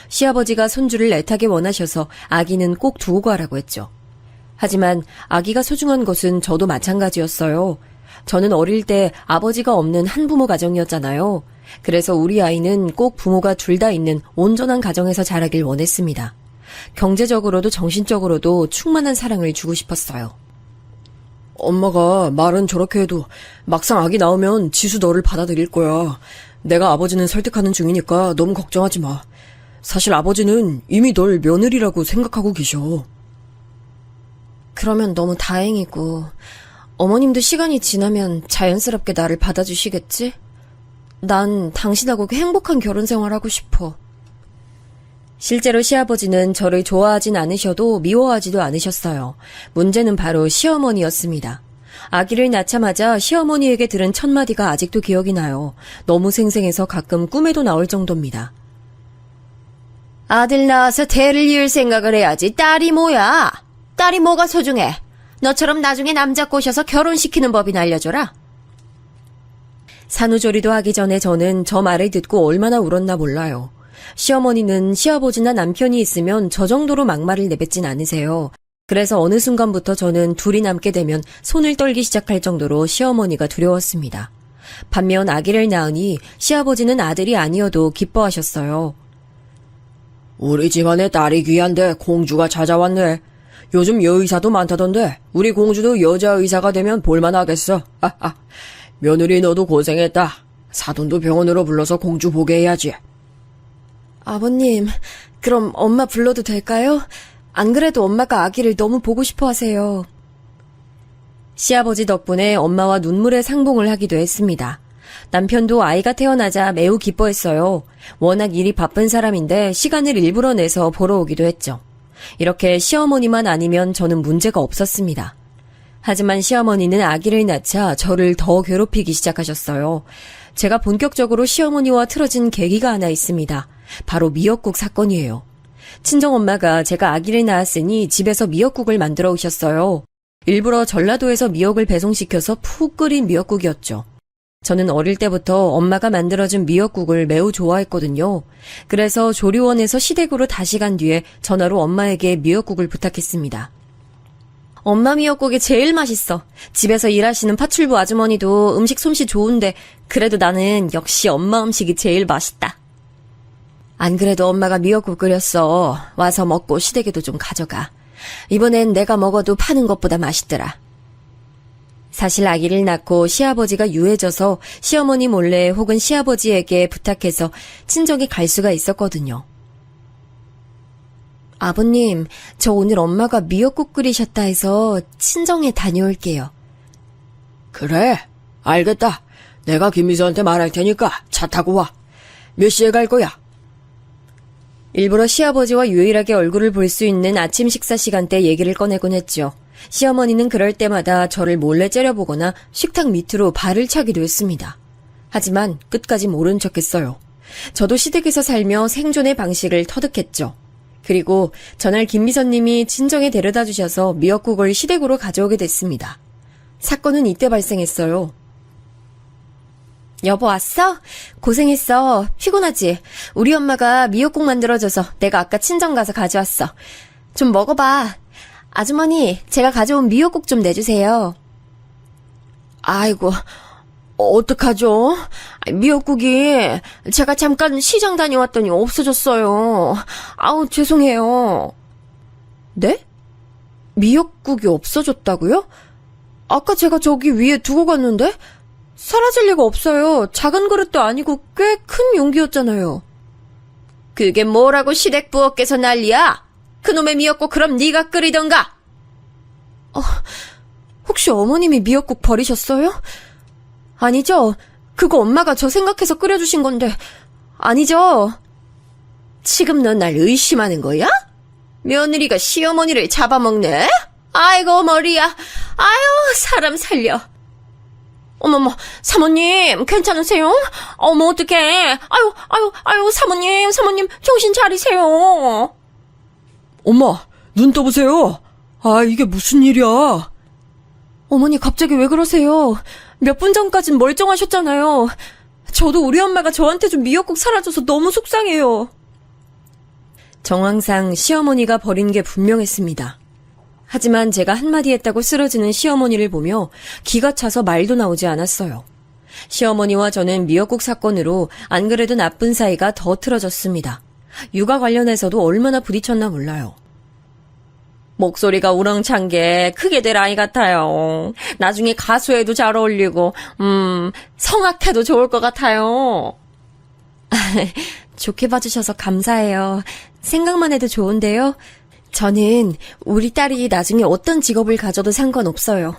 시아버지가 손주를 애타게 원하셔서 아기는 꼭 두고 가라고 했죠. 하지만 아기가 소중한 것은 저도 마찬가지였어요. 저는 어릴 때 아버지가 없는 한부모 가정이었잖아요. 그래서 우리 아이는 꼭 부모가 둘 다 있는 온전한 가정에서 자라길 원했습니다. 경제적으로도 정신적으로도 충만한 사랑을 주고 싶었어요. 엄마가 말은 저렇게 해도 막상 아기 나오면 지수 너를 받아들일 거야. 내가 아버지는 설득하는 중이니까 너무 걱정하지 마. 사실 아버지는 이미 널 며느리라고 생각하고 계셔. 그러면 너무 다행이고, 어머님도 시간이 지나면 자연스럽게 나를 받아주시겠지? 난 당신하고 행복한 결혼 생활하고 싶어. 실제로 시아버지는 저를 좋아하진 않으셔도 미워하지도 않으셨어요. 문제는 바로 시어머니였습니다. 아기를 낳자마자 시어머니에게 들은 첫 마디가 아직도 기억이 나요. 너무 생생해서 가끔 꿈에도 나올 정도입니다. 아들 낳아서 대를 이을 생각을 해야지. 딸이 뭐야? 딸이 뭐가 소중해? 너처럼 나중에 남자 꼬셔서 결혼시키는 법이나 알려줘라. 산후조리도 하기 전에 저는 저 말을 듣고 얼마나 울었나 몰라요. 시어머니는 시아버지나 남편이 있으면 저 정도로 막말을 내뱉진 않으세요. 그래서 어느 순간부터 저는 둘이 남게 되면 손을 떨기 시작할 정도로 시어머니가 두려웠습니다. 반면 아기를 낳으니 시아버지는 아들이 아니어도 기뻐하셨어요. 우리 집안에 딸이 귀한데 공주가 찾아왔네. 요즘 여의사도 많다던데 우리 공주도 여자 의사가 되면 볼만하겠어. 하하. 며느리 너도 고생했다. 사돈도 병원으로 불러서 공주 보게 해야지. 아버님, 그럼 엄마 불러도 될까요? 안 그래도 엄마가 아기를 너무 보고 싶어 하세요. 시아버지 덕분에 엄마와 눈물의 상봉을 하기도 했습니다. 남편도 아이가 태어나자 매우 기뻐했어요. 워낙 일이 바쁜 사람인데 시간을 일부러 내서 보러 오기도 했죠. 이렇게 시어머니만 아니면 저는 문제가 없었습니다. 하지만 시어머니는 아기를 낳자 저를 더 괴롭히기 시작하셨어요. 제가 본격적으로 시어머니와 틀어진 계기가 하나 있습니다. 바로 미역국 사건이에요. 친정엄마가 제가 아기를 낳았으니 집에서 미역국을 만들어 오셨어요. 일부러 전라도에서 미역을 배송시켜서 푹 끓인 미역국이었죠. 저는 어릴 때부터 엄마가 만들어준 미역국을 매우 좋아했거든요. 그래서 조리원에서 시댁으로 다시 간 뒤에 전화로 엄마에게 미역국을 부탁했습니다. 엄마 미역국이 제일 맛있어. 집에서 일하시는 파출부 아주머니도 음식 솜씨 좋은데 그래도 나는 역시 엄마 음식이 제일 맛있다. 안 그래도 엄마가 미역국 끓였어. 와서 먹고 시댁에도 좀 가져가. 이번엔 내가 먹어도 파는 것보다 맛있더라. 사실 아기를 낳고 시아버지가 유해져서 시어머니 몰래 혹은 시아버지에게 부탁해서 친정에 갈 수가 있었거든요. 아버님, 저 오늘 엄마가 미역국 끓이셨다 해서 친정에 다녀올게요. 그래, 알겠다. 내가 김미수한테 말할 테니까 차 타고 와. 몇 시에 갈 거야? 일부러 시아버지와 유일하게 얼굴을 볼 수 있는 아침 식사 시간대 얘기를 꺼내곤 했죠. 시어머니는 그럴 때마다 저를 몰래 째려보거나 식탁 밑으로 발을 차기도 했습니다. 하지만 끝까지 모른 척했어요. 저도 시댁에서 살며 생존의 방식을 터득했죠. 그리고 전날 김미선님이 친정에 데려다 주셔서 미역국을 시댁으로 가져오게 됐습니다. 사건은 이때 발생했어요. 여보 왔어? 고생했어. 피곤하지? 우리 엄마가 미역국 만들어줘서 내가 아까 친정 가서 가져왔어. 좀 먹어봐. 아주머니, 제가 가져온 미역국 좀 내주세요. 아이고, 어떡하죠? 미역국이 제가 잠깐 시장 다녀왔더니 없어졌어요. 아우, 죄송해요. 네? 미역국이 없어졌다고요? 아까 제가 저기 위에 두고 갔는데? 사라질 리가 없어요. 작은 그릇도 아니고 꽤 큰 용기였잖아요. 그게 뭐라고 시댁 부엌에서 난리야? 그놈의 미역국 그럼 네가 끓이던가. 혹시 어머님이 미역국 버리셨어요? 아니죠. 그거 엄마가 저 생각해서 끓여주신 건데. 아니죠. 지금 넌 날 의심하는 거야? 며느리가 시어머니를 잡아먹네? 아이고 머리야. 아유 사람 살려. 어머머 사모님 괜찮으세요? 어머 어떡해. 아유 사모님 정신 차리세요. 엄마, 눈 떠보세요. 아, 이게 무슨 일이야? 어머니 갑자기 왜 그러세요? 몇 분 전까진 멀쩡하셨잖아요. 저도 우리 엄마가 저한테 준 미역국 사라져서 너무 속상해요. 정황상 시어머니가 버린 게 분명했습니다. 하지만 제가 한마디 했다고 쓰러지는 시어머니를 보며 기가 차서 말도 나오지 않았어요. 시어머니와 저는 미역국 사건으로 안 그래도 나쁜 사이가 더 틀어졌습니다. 육아 관련해서도 얼마나 부딪혔나 몰라요. 목소리가 우렁찬 게 크게 될 아이 같아요. 나중에 가수에도 잘 어울리고, 성악해도 좋을 것 같아요. 좋게 봐주셔서 감사해요. 생각만 해도 좋은데요. 저는 우리 딸이 나중에 어떤 직업을 가져도 상관없어요.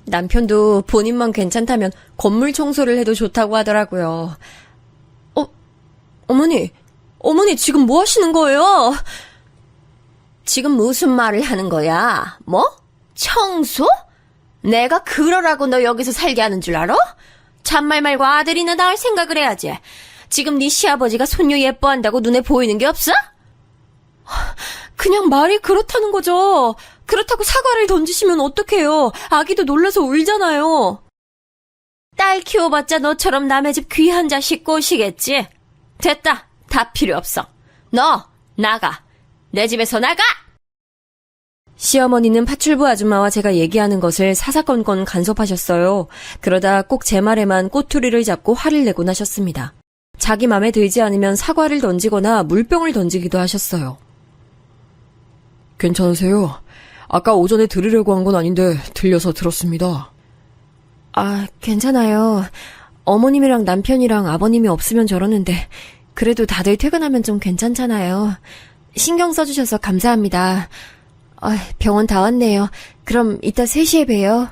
남편도 본인만 괜찮다면 건물 청소를 해도 좋다고 하더라고요. 어머니 지금 뭐 하시는 거예요? 지금 무슨 말을 하는 거야? 뭐? 청소? 내가 그러라고 너 여기서 살게 하는 줄 알아? 잔말 말고 아들이나 낳을 생각을 해야지. 지금 네 시아버지가 손녀 예뻐한다고 눈에 보이는 게 없어? 그냥 말이 그렇다는 거죠. 그렇다고 사과를 던지시면 어떡해요. 아기도 놀라서 울잖아요. 딸 키워봤자 너처럼 남의 집 귀한 자식 꼬시겠지? 됐다. 다 필요 없어. 너 나가. 내 집에서 나가! 시어머니는 파출부 아줌마와 제가 얘기하는 것을 사사건건 간섭하셨어요. 그러다 꼭 제 말에만 꼬투리를 잡고 화를 내곤 하셨습니다. 자기 맘에 들지 않으면 사과를 던지거나 물병을 던지기도 하셨어요. 괜찮으세요? 아까 오전에 들으려고 한 건 아닌데 들려서 들었습니다. 괜찮아요. 어머님이랑 남편이랑 아버님이 없으면 저러는데 그래도 다들 퇴근하면 좀 괜찮잖아요. 신경 써주셔서 감사합니다. 병원 다 왔네요. 그럼 이따 3시에 봬요.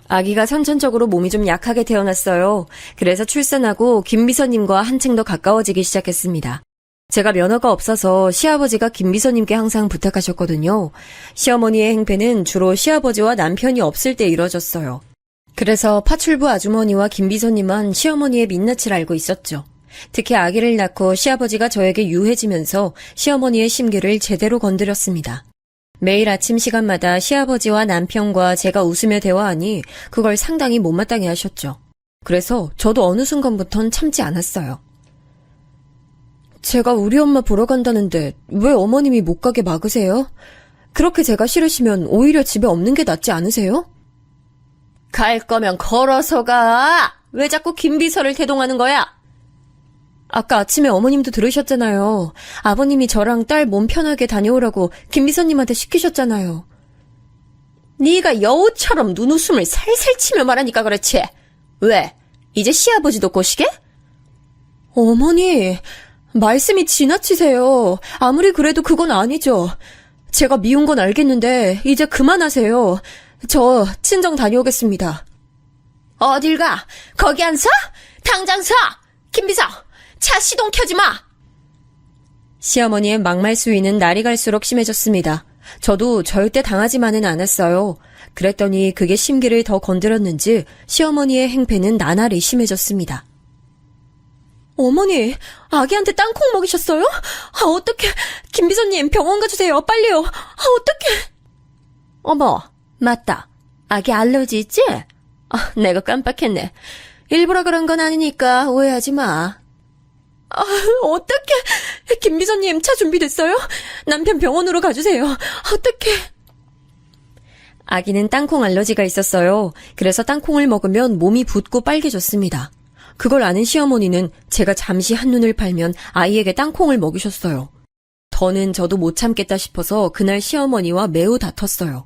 아기가 선천적으로 몸이 좀 약하게 태어났어요. 그래서 출산하고 김비서님과 한층 더 가까워지기 시작했습니다. 제가 면허가 없어서 시아버지가 김비서님께 항상 부탁하셨거든요. 시어머니의 행패는 주로 시아버지와 남편이 없을 때 이뤄졌어요. 그래서 파출부 아주머니와 김비서님은 시어머니의 민낯을 알고 있었죠. 특히 아기를 낳고 시아버지가 저에게 유해지면서 시어머니의 심기를 제대로 건드렸습니다. 매일 아침 시간마다 시아버지와 남편과 제가 웃으며 대화하니 그걸 상당히 못마땅해 하셨죠. 그래서 저도 어느 순간부턴 참지 않았어요. 제가 우리 엄마 보러 간다는데 왜 어머님이 못 가게 막으세요? 그렇게 제가 싫으시면 오히려 집에 없는 게 낫지 않으세요? 갈 거면 걸어서 가! 왜 자꾸 김비서를 대동하는 거야? 아까 아침에 어머님도 들으셨잖아요. 아버님이 저랑 딸 몸 편하게 다녀오라고 김비서님한테 시키셨잖아요. 네가 여우처럼 눈웃음을 살살 치며 말하니까 그렇지. 왜? 이제 시아버지도 꼬시게? 어머니, 말씀이 지나치세요. 아무리 그래도 그건 아니죠. 제가 미운 건 알겠는데 이제 그만하세요. 저 친정 다녀오겠습니다. 어딜 가? 거기 안 서? 당장 서! 김비서! 차 시동 켜지 마! 시어머니의 막말 수위는 날이 갈수록 심해졌습니다. 저도 절대 당하지만은 않았어요. 그랬더니 그게 심기를 더 건드렸는지 시어머니의 행패는 나날이 심해졌습니다. 어머니, 아기한테 땅콩 먹이셨어요? 어떡해. 김비서님, 병원 가주세요. 빨리요. 어떡해. 어머, 맞다. 아기 알러지 있지? 내가 깜빡했네. 일부러 그런 건 아니니까 오해하지 마. 어떡해. 김비서님, 차 준비됐어요? 남편 병원으로 가주세요. 어떡해. 아기는 땅콩 알러지가 있었어요. 그래서 땅콩을 먹으면 몸이 붓고 빨개졌습니다. 그걸 아는 시어머니는 제가 잠시 한눈을 팔면 아이에게 땅콩을 먹이셨어요. 더는 저도 못 참겠다 싶어서 그날 시어머니와 매우 다퉜어요.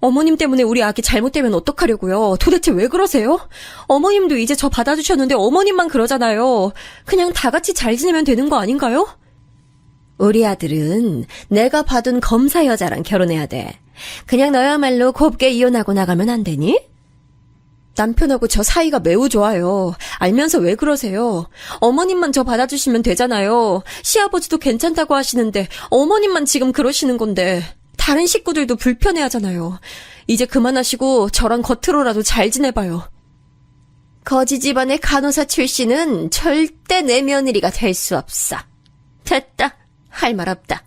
어머님 때문에 우리 아기 잘못되면 어떡하려고요? 도대체 왜 그러세요? 어머님도 이제 저 받아주셨는데 어머님만 그러잖아요. 그냥 다 같이 잘 지내면 되는 거 아닌가요? 우리 아들은 내가 봐둔 검사 여자랑 결혼해야 돼. 그냥 너야말로 곱게 이혼하고 나가면 안 되니? 남편하고 저 사이가 매우 좋아요. 알면서 왜 그러세요? 어머님만 저 받아주시면 되잖아요. 시아버지도 괜찮다고 하시는데 어머님만 지금 그러시는 건데 다른 식구들도 불편해하잖아요. 이제 그만하시고 저랑 겉으로라도 잘 지내봐요. 거지 집안의 간호사 출신은 절대 내 며느리가 될 수 없어. 됐다. 할 말 없다.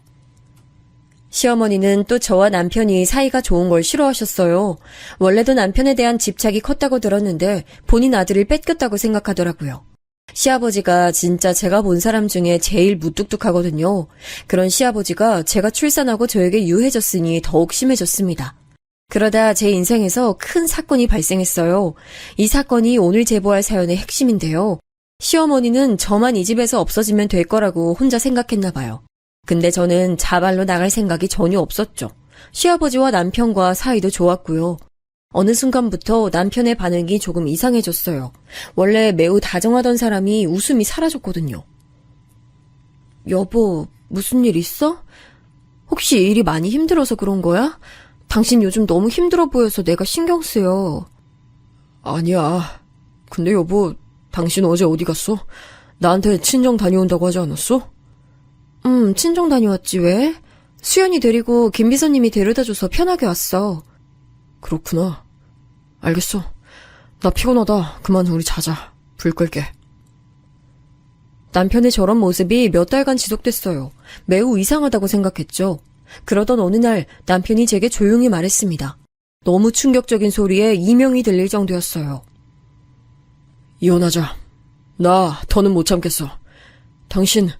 시어머니는 또 저와 남편이 사이가 좋은 걸 싫어하셨어요. 원래도 남편에 대한 집착이 컸다고 들었는데 본인 아들을 뺏겼다고 생각하더라고요. 시아버지가 진짜 제가 본 사람 중에 제일 무뚝뚝하거든요. 그런 시아버지가 제가 출산하고 저에게 유해졌으니 더욱 심해졌습니다. 그러다 제 인생에서 큰 사건이 발생했어요. 이 사건이 오늘 제보할 사연의 핵심인데요. 시어머니는 저만 이 집에서 없어지면 될 거라고 혼자 생각했나 봐요. 근데 저는 자발로 나갈 생각이 전혀 없었죠. 시아버지와 남편과 사이도 좋았고요. 어느 순간부터 남편의 반응이 조금 이상해졌어요. 원래 매우 다정하던 사람이 웃음이 사라졌거든요. 여보, 무슨 일 있어? 혹시 일이 많이 힘들어서 그런 거야? 당신 요즘 너무 힘들어 보여서 내가 신경 쓰여. 아니야. 근데 여보, 당신 어제 어디 갔어? 나한테 친정 다녀온다고 하지 않았어? 친정 다녀왔지 왜? 수연이 데리고 김 비서님이 데려다줘서 편하게 왔어. 그렇구나. 알겠어. 나 피곤하다. 그만 우리 자자. 불 끌게. 남편의 저런 모습이 몇 달간 지속됐어요. 매우 이상하다고 생각했죠. 그러던 어느 날 남편이 제게 조용히 말했습니다. 너무 충격적인 소리에 이명이 들릴 정도였어요. 이혼하자. 나 더는 못 참겠어. 당신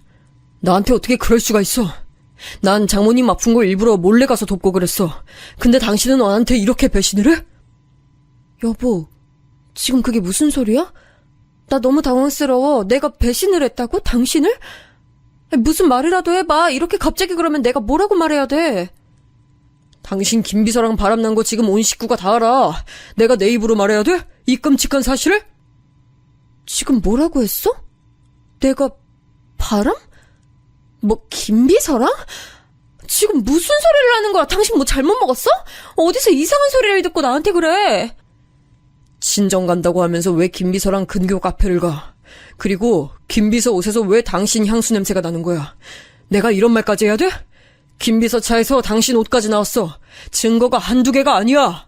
나한테 어떻게 그럴 수가 있어? 난 장모님 아픈 거 일부러 몰래 가서 돕고 그랬어. 근데 당신은 나한테 이렇게 배신을 해? 여보, 지금 그게 무슨 소리야? 나 너무 당황스러워. 내가 배신을 했다고? 당신을? 무슨 말이라도 해봐. 이렇게 갑자기 그러면 내가 뭐라고 말해야 돼? 당신 김비서랑 바람난 거 지금 온 식구가 다 알아. 내가 내 입으로 말해야 돼? 이 끔찍한 사실을? 지금 뭐라고 했어? 내가 바람? 뭐 김비서랑? 지금 무슨 소리를 하는 거야? 당신 뭐 잘못 먹었어? 어디서 이상한 소리를 듣고 나한테 그래? 친정 간다고 하면서 왜 김비서랑 근교 카페를 가? 그리고 김비서 옷에서 왜 당신 향수 냄새가 나는 거야? 내가 이런 말까지 해야 돼? 김비서 차에서 당신 옷까지 나왔어. 증거가 한두 개가 아니야.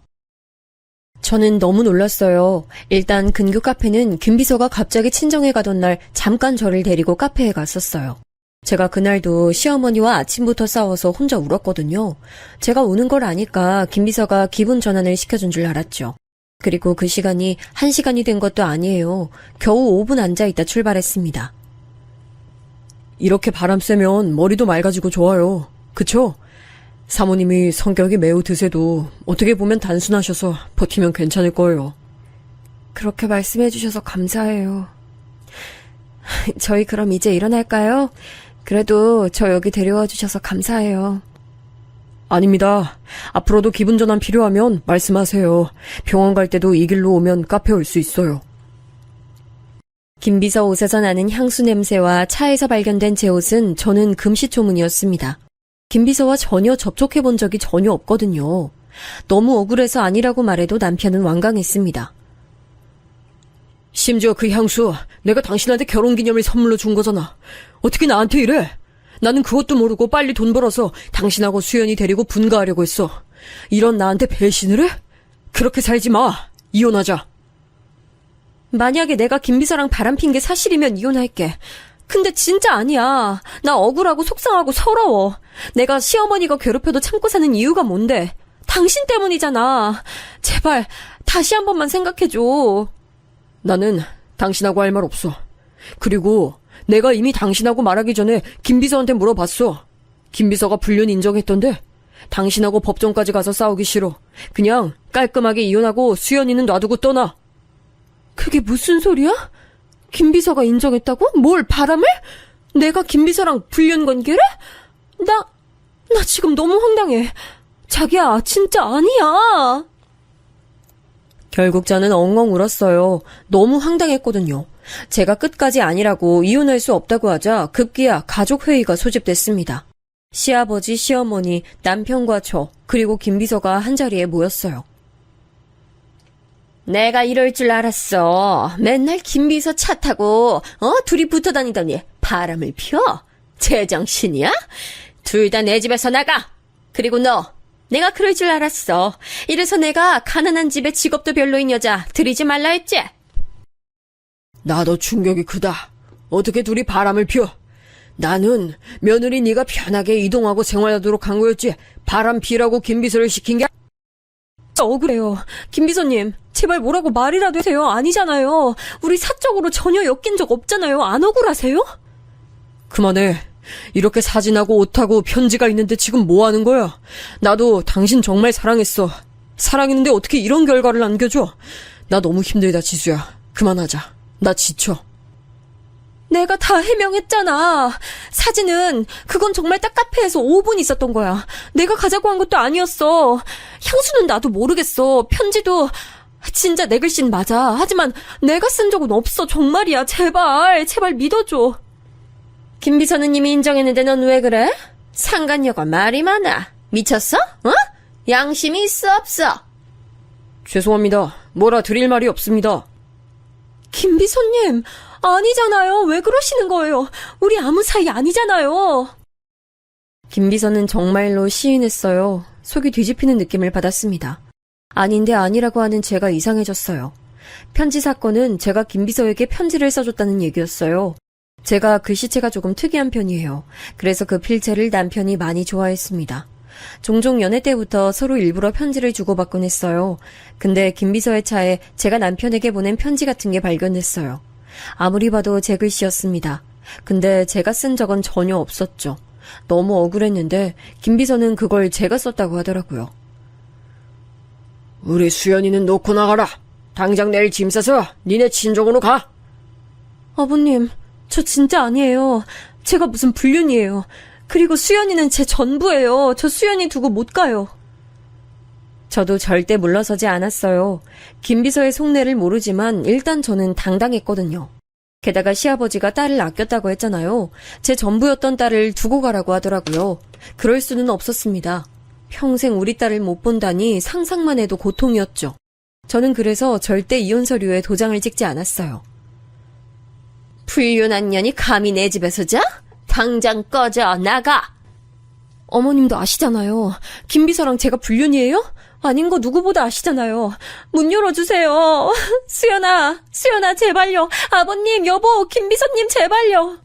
저는 너무 놀랐어요. 일단 근교 카페는 김 비서가 갑자기 친정에 가던 날 잠깐 저를 데리고 카페에 갔었어요. 제가 그날도 시어머니와 아침부터 싸워서 혼자 울었거든요. 제가 우는 걸 아니까 김 비서가 기분 전환을 시켜준 줄 알았죠. 그리고 그 시간이 1시간이 된 것도 아니에요. 겨우 5분 앉아있다 출발했습니다. 이렇게 바람 쐬면 머리도 맑아지고 좋아요. 그쵸? 사모님이 성격이 매우 드세도 어떻게 보면 단순하셔서 버티면 괜찮을 거예요. 그렇게 말씀해 주셔서 감사해요. 저희 그럼 이제 일어날까요? 그래도 저 여기 데려와 주셔서 감사해요. 아닙니다. 앞으로도 기분 전환 필요하면 말씀하세요. 병원 갈 때도 이 길로 오면 카페 올 수 있어요. 김 비서 옷에서 나는 향수 냄새와 차에서 발견된 제 옷은 저는 금시초문이었습니다. 김 비서와 전혀 접촉해 본 적이 전혀 없거든요. 너무 억울해서 아니라고 말해도 남편은 완강했습니다. 심지어 그 향수 내가 당신한테 결혼기념일 선물로 준 거잖아. 어떻게 나한테 이래? 나는 그것도 모르고 빨리 돈 벌어서 당신하고 수연이 데리고 분가하려고 했어. 이런 나한테 배신을 해? 그렇게 살지 마. 이혼하자. 만약에 내가 김 비서랑 바람핀 게 사실이면 이혼할게. 근데 진짜 아니야. 나 억울하고 속상하고 서러워. 내가 시어머니가 괴롭혀도 참고 사는 이유가 뭔데? 당신 때문이잖아. 제발 다시 한 번만 생각해줘. 나는 당신하고 할 말 없어. 그리고 내가 이미 당신하고 말하기 전에 김비서한테 물어봤어. 김비서가 불륜 인정했던데 당신하고 법정까지 가서 싸우기 싫어. 그냥 깔끔하게 이혼하고 수연이는 놔두고 떠나. 그게 무슨 소리야? 김 비서가 인정했다고? 뭘 바람을? 내가 김 비서랑 불륜 관계를? 나 지금 너무 황당해. 자기야, 진짜 아니야. 결국 저는 엉엉 울었어요. 너무 황당했거든요. 제가 끝까지 아니라고 이혼할 수 없다고 하자 급기야 가족회의가 소집됐습니다. 시아버지, 시어머니, 남편과 저, 그리고 김 비서가 한자리에 모였어요. 내가 이럴 줄 알았어. 맨날 김 비서 차 타고 둘이 붙어 다니더니 바람을 피워? 제정신이야? 둘 다 내 집에서 나가. 그리고 너, 내가 그럴 줄 알았어. 이래서 내가 가난한 집에 직업도 별로인 여자 들이지 말라 했지? 나도 충격이 크다. 어떻게 둘이 바람을 피워? 나는 며느리 네가 편하게 이동하고 생활하도록 한 거였지. 바람 피라고 김비서를 시킨 게 억울해요. 김 비서님, 제발 뭐라고 말이라도 해요. 아니잖아요. 우리 사적으로 전혀 엮인 적 없잖아요. 안 억울하세요? 그만해. 이렇게 사진하고 옷하고 편지가 있는데 지금 뭐 하는 거야? 나도 당신 정말 사랑했어. 사랑했는데 어떻게 이런 결과를 안겨줘? 나 너무 힘들다, 지수야. 그만하자. 나 지쳐. 내가 다 해명했잖아. 사진은 그건 정말 딱 카페에서 5분 있었던 거야. 내가 가자고 한 것도 아니었어. 향수는 나도 모르겠어. 편지도 진짜 내 글씨는 맞아. 하지만 내가 쓴 적은 없어. 정말이야. 제발 믿어줘. 김 비서느님이 인정했는데 넌 왜 그래? 상간녀가 말이 많아. 미쳤어? 어? 양심이 있어 없어? 죄송합니다. 뭐라 드릴 말이 없습니다. 김 비서님, 아니잖아요. 왜 그러시는 거예요? 우리 아무 사이 아니잖아요. 김 비서는 정말로 시인했어요. 속이 뒤집히는 느낌을 받았습니다. 아닌데 아니라고 하는 제가 이상해졌어요. 편지 사건은 제가 김 비서에게 편지를 써줬다는 얘기였어요. 제가 글씨체가 조금 특이한 편이에요. 그래서 그 필체를 남편이 많이 좋아했습니다. 종종 연애 때부터 서로 일부러 편지를 주고받곤 했어요. 근데 김 비서의 차에 제가 남편에게 보낸 편지 같은 게 발견됐어요. 아무리 봐도 제 글씨였습니다. 근데 제가 쓴 적은 전혀 없었죠. 너무 억울했는데 김 비서는 그걸 제가 썼다고 하더라고요. 우리 수연이는 놓고 나가라. 당장 내일 짐 싸서 니네 친정으로 가. 아버님, 저 진짜 아니에요. 제가 무슨 불륜이에요. 그리고 수연이는 제 전부예요. 저 수연이 두고 못 가요. 저도 절대 물러서지 않았어요. 김 비서의 속내를 모르지만 일단 저는 당당했거든요. 게다가 시아버지가 딸을 아꼈다고 했잖아요. 제 전부였던 딸을 두고 가라고 하더라고요. 그럴 수는 없었습니다. 평생 우리 딸을 못 본다니 상상만 해도 고통이었죠. 저는 그래서 절대 이혼 서류에 도장을 찍지 않았어요. 불륜한 년이 감히 내 집에서 자? 당장 꺼져 나가. 어머님도 아시잖아요. 김 비서랑 제가 불륜이에요? 아닌 거 누구보다 아시잖아요. 문 열어주세요. 수연아 제발요. 아버님, 여보, 김 비서님 제발요.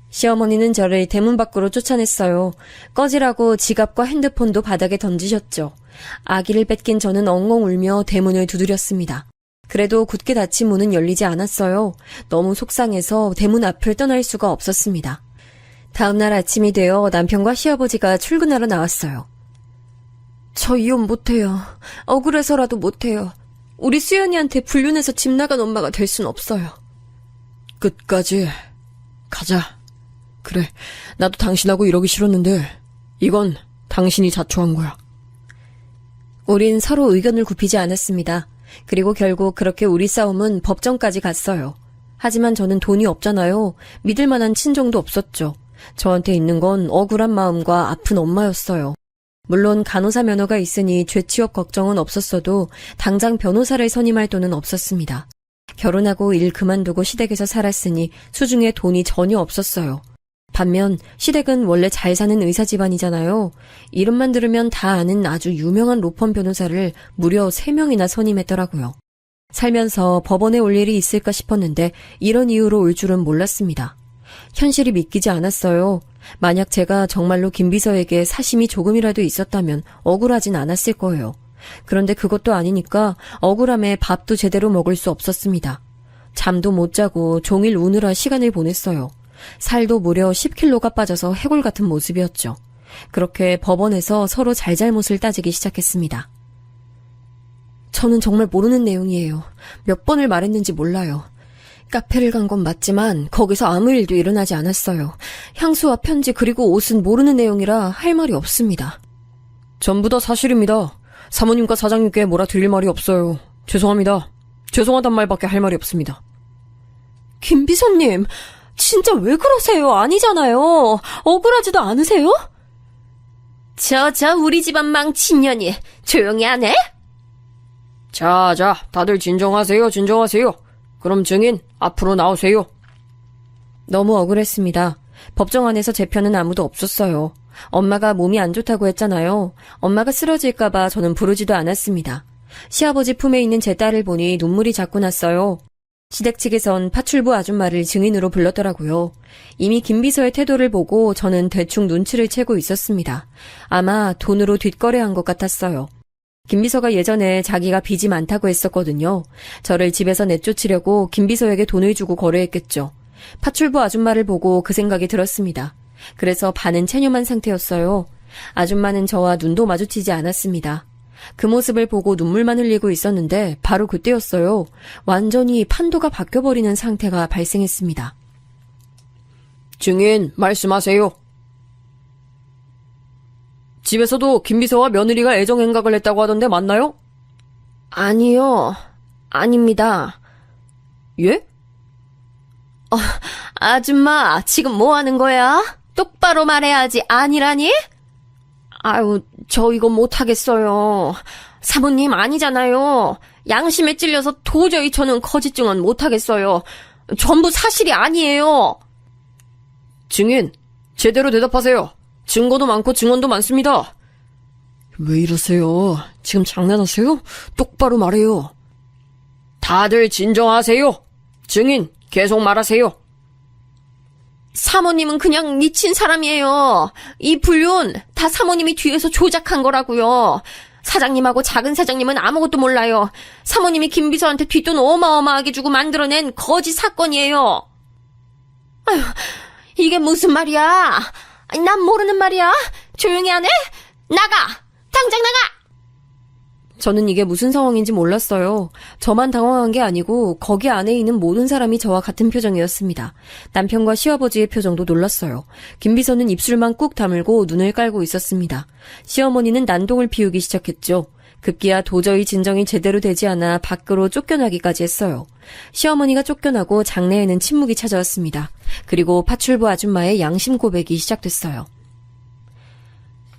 시어머니는 저를 대문 밖으로 쫓아냈어요. 꺼지라고 지갑과 핸드폰도 바닥에 던지셨죠. 아기를 뺏긴 저는 엉엉 울며 대문을 두드렸습니다. 그래도 굳게 닫힌 문은 열리지 않았어요. 너무 속상해서 대문 앞을 떠날 수가 없었습니다. 다음 날 아침이 되어 남편과 시아버지가 출근하러 나왔어요. 저 이혼 못해요. 억울해서라도 못해요. 우리 수연이한테 불륜해서 집 나간 엄마가 될 순 없어요. 끝까지 가자. 그래, 나도 당신하고 이러기 싫었는데 이건 당신이 자초한 거야. 우린 서로 의견을 굽히지 않았습니다. 그리고 결국 그렇게 우리 싸움은 법정까지 갔어요. 하지만 저는 돈이 없잖아요. 믿을 만한 친정도 없었죠. 저한테 있는 건 억울한 마음과 아픈 엄마였어요. 물론 간호사 면허가 있으니 죄취업 걱정은 없었어도 당장 변호사를 선임할 돈은 없었습니다. 결혼하고 일 그만두고 시댁에서 살았으니 수중에 돈이 전혀 없었어요. 반면 시댁은 원래 잘 사는 의사 집안이잖아요. 이름만 들으면 다 아는 아주 유명한 로펌 변호사를 무려 3명이나 선임했더라고요. 살면서 법원에 올 일이 있을까 싶었는데 이런 이유로 올 줄은 몰랐습니다. 현실이 믿기지 않았어요. 만약 제가 정말로 김 비서에게 사심이 조금이라도 있었다면 억울하진 않았을 거예요. 그런데 그것도 아니니까 억울함에 밥도 제대로 먹을 수 없었습니다. 잠도 못 자고 종일 우느라 시간을 보냈어요. 살도 무려 10kg가 빠져서 해골 같은 모습이었죠. 그렇게 법원에서 서로 잘잘못을 따지기 시작했습니다. 저는 정말 모르는 내용이에요. 몇 번을 말했는지 몰라요. 카페를 간 건 맞지만 거기서 아무 일도 일어나지 않았어요. 향수와 편지 그리고 옷은 모르는 내용이라 할 말이 없습니다. 전부 다 사실입니다. 사모님과 사장님께 뭐라 드릴 말이 없어요. 죄송합니다. 죄송하단 말밖에 할 말이 없습니다. 김 비서님, 진짜 왜 그러세요? 아니잖아요. 억울하지도 않으세요? 저 우리 집안 망친년이 조용히 안 해? 자, 다들 진정하세요. 그럼 증인 앞으로 나오세요. 너무 억울했습니다. 법정 안에서 제 편은 아무도 없었어요. 엄마가 몸이 안 좋다고 했잖아요. 엄마가 쓰러질까봐 저는 부르지도 않았습니다. 시아버지 품에 있는 제 딸을 보니 눈물이 자꾸 났어요. 시댁 측에선 파출부 아줌마를 증인으로 불렀더라고요. 이미 김 비서의 태도를 보고 저는 대충 눈치를 채고 있었습니다. 아마 돈으로 뒷거래한 것 같았어요. 김비서가 예전에 자기가 빚이 많다고 했었거든요. 저를 집에서 내쫓으려고 김비서에게 돈을 주고 거래했겠죠. 파출부 아줌마를 보고 그 생각이 들었습니다. 그래서 반은 체념한 상태였어요. 아줌마는 저와 눈도 마주치지 않았습니다. 그 모습을 보고 눈물만 흘리고 있었는데 바로 그때였어요. 완전히 판도가 바뀌어버리는 상태가 발생했습니다. 증인, 말씀하세요. 집에서도 김비서와 며느리가 애정행각을 했다고 하던데 맞나요? 아니요. 아닙니다. 예? 아줌마, 지금 뭐 하는 거야? 똑바로 말해야지. 아니라니? 아유, 저 이거 못하겠어요. 사모님 아니잖아요. 양심에 찔려서 도저히 저는 거짓 증언 못하겠어요. 전부 사실이 아니에요. 증인, 제대로 대답하세요. 증거도 많고 증언도 많습니다. 왜 이러세요? 지금 장난하세요? 똑바로 말해요. 다들 진정하세요. 증인, 계속 말하세요. 사모님은 그냥 미친 사람이에요. 이 불륜 다 사모님이 뒤에서 조작한 거라고요. 사장님하고 작은 사장님은 아무것도 몰라요. 사모님이 김비서한테 뒷돈 어마어마하게 주고 만들어낸 거짓 사건이에요. 아휴, 이게 무슨 말이야? 아니, 난 모르는 말이야. 조용히 하네? 나가! 당장 나가! 저는 이게 무슨 상황인지 몰랐어요. 저만 당황한 게 아니고 거기 안에 있는 모든 사람이 저와 같은 표정이었습니다. 남편과 시아버지의 표정도 놀랐어요. 김비서는 입술만 꾹 다물고 눈을 깔고 있었습니다. 시어머니는 난동을 피우기 시작했죠. 급기야 도저히 진정이 제대로 되지 않아 밖으로 쫓겨나기까지 했어요. 시어머니가 쫓겨나고 장내에는 침묵이 찾아왔습니다. 그리고 파출부 아줌마의 양심 고백이 시작됐어요.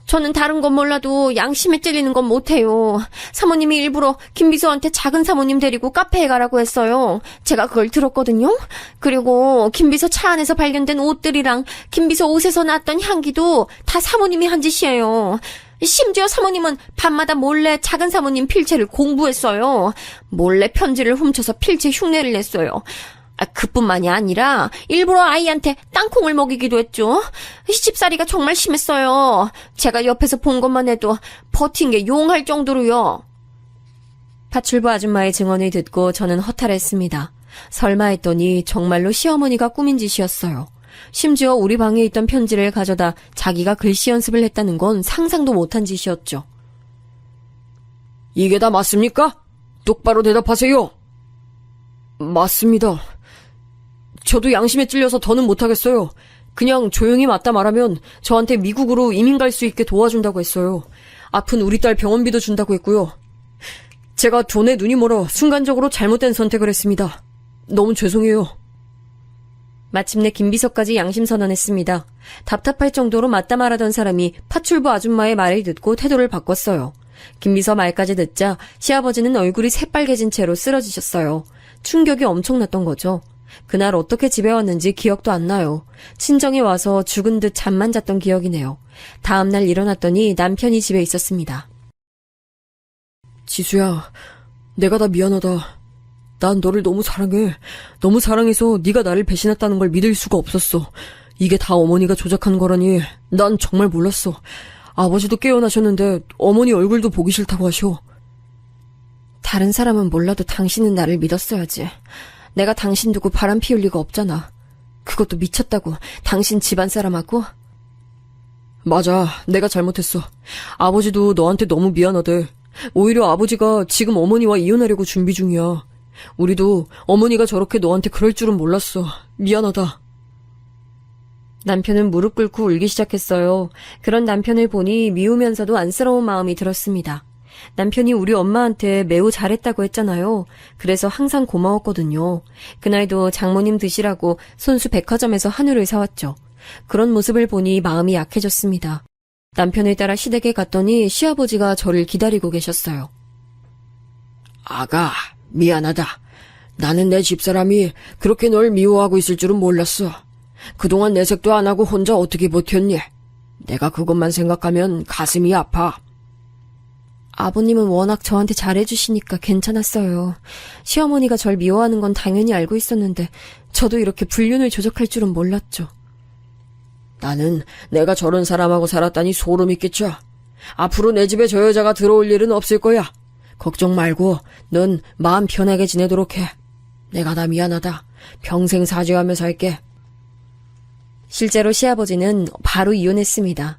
저는 다른 건 몰라도 양심에 찔리는 건 못해요. 사모님이 일부러 김비서한테 작은 사모님 데리고 카페에 가라고 했어요. 제가 그걸 들었거든요. 그리고 김비서 차 안에서 발견된 옷들이랑 김비서 옷에서 났던 향기도 다 사모님이 한 짓이에요. 심지어 사모님은 밤마다 몰래 작은 사모님 필체를 공부했어요. 몰래 편지를 훔쳐서 필체 흉내를 냈어요. 그뿐만이 아니라 일부러 아이한테 땅콩을 먹이기도 했죠. 시집살이가 정말 심했어요. 제가 옆에서 본 것만 해도 버틴 게 용할 정도로요. 파출부 아줌마의 증언을 듣고 저는 허탈했습니다. 설마 했더니 정말로 시어머니가 꾸민 짓이었어요. 심지어 우리 방에 있던 편지를 가져다 자기가 글씨 연습을 했다는 건 상상도 못한 짓이었죠. 이게 다 맞습니까? 똑바로 대답하세요. 맞습니다. 저도 양심에 찔려서 더는 못하겠어요. 그냥 조용히 맞다 말하면 저한테 미국으로 이민 갈 수 있게 도와준다고 했어요. 아픈 우리 딸 병원비도 준다고 했고요. 제가 돈에 눈이 멀어 순간적으로 잘못된 선택을 했습니다. 너무 죄송해요. 마침내 김비서까지 양심 선언했습니다. 답답할 정도로 맞다 말하던 사람이 파출부 아줌마의 말을 듣고 태도를 바꿨어요. 김비서 말까지 듣자 시아버지는 얼굴이 새빨개진 채로 쓰러지셨어요. 충격이 엄청났던 거죠. 그날 어떻게 집에 왔는지 기억도 안 나요. 친정에 와서 죽은 듯 잠만 잤던 기억이네요. 다음날 일어났더니 남편이 집에 있었습니다. 지수야, 내가 다 미안하다. 난 너를 너무 사랑해. 너무 사랑해서 네가 나를 배신했다는 걸 믿을 수가 없었어. 이게 다 어머니가 조작한 거라니 난 정말 몰랐어. 아버지도 깨어나셨는데 어머니 얼굴도 보기 싫다고 하셔. 다른 사람은 몰라도 당신은 나를 믿었어야지. 내가 당신 두고 바람 피울 리가 없잖아. 그것도 미쳤다고. 당신 집안 사람하고? 맞아, 내가 잘못했어. 아버지도 너한테 너무 미안하대. 오히려 아버지가 지금 어머니와 이혼하려고 준비 중이야. 우리도 어머니가 저렇게 너한테 그럴 줄은 몰랐어. 미안하다. 남편은 무릎 꿇고 울기 시작했어요. 그런 남편을 보니 미우면서도 안쓰러운 마음이 들었습니다. 남편이 우리 엄마한테 매우 잘했다고 했잖아요. 그래서 항상 고마웠거든요. 그날도 장모님 드시라고 손수 백화점에서 한우를 사왔죠. 그런 모습을 보니 마음이 약해졌습니다. 남편을 따라 시댁에 갔더니 시아버지가 저를 기다리고 계셨어요. 아가, 미안하다. 나는 내 집사람이 그렇게 널 미워하고 있을 줄은 몰랐어. 그동안 내색도 안 하고 혼자 어떻게 버텼니? 내가 그것만 생각하면 가슴이 아파. 아버님은 워낙 저한테 잘해주시니까 괜찮았어요. 시어머니가 절 미워하는 건 당연히 알고 있었는데 저도 이렇게 불륜을 조작할 줄은 몰랐죠. 나는 내가 저런 사람하고 살았다니 소름이 끼쳐. 앞으로 내 집에 저 여자가 들어올 일은 없을 거야. 걱정 말고 넌 마음 편하게 지내도록 해. 내가 다 미안하다. 평생 사죄하며 살게. 실제로 시아버지는 바로 이혼했습니다.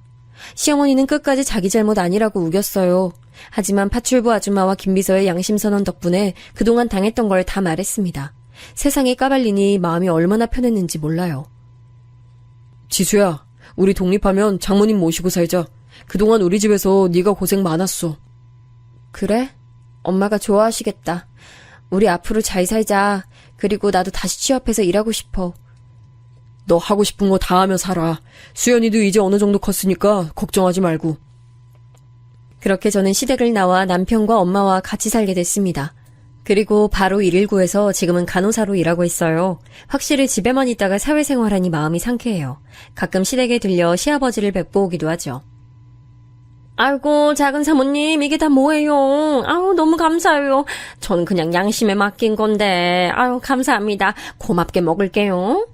시어머니는 끝까지 자기 잘못 아니라고 우겼어요. 하지만 파출부 아줌마와 김비서의 양심선언 덕분에 그동안 당했던 걸 다 말했습니다. 세상에 까발리니 마음이 얼마나 편했는지 몰라요. 지수야, 우리 독립하면 장모님 모시고 살자. 그동안 우리 집에서 네가 고생 많았어. 그래? 엄마가 좋아하시겠다. 우리 앞으로 잘 살자. 그리고 나도 다시 취업해서 일하고 싶어. 너 하고 싶은 거 다 하며 살아. 수연이도 이제 어느 정도 컸으니까 걱정하지 말고. 그렇게 저는 시댁을 나와 남편과 엄마와 같이 살게 됐습니다. 그리고 바로 119에서 지금은 간호사로 일하고 있어요. 확실히 집에만 있다가 사회생활하니 마음이 상쾌해요. 가끔 시댁에 들려 시아버지를 뵙고 오기도 하죠. 아이고 작은 사모님 이게 다 뭐예요? 아우 너무 감사해요. 전 그냥 양심에 맡긴 건데 아유 감사합니다. 고맙게 먹을게요.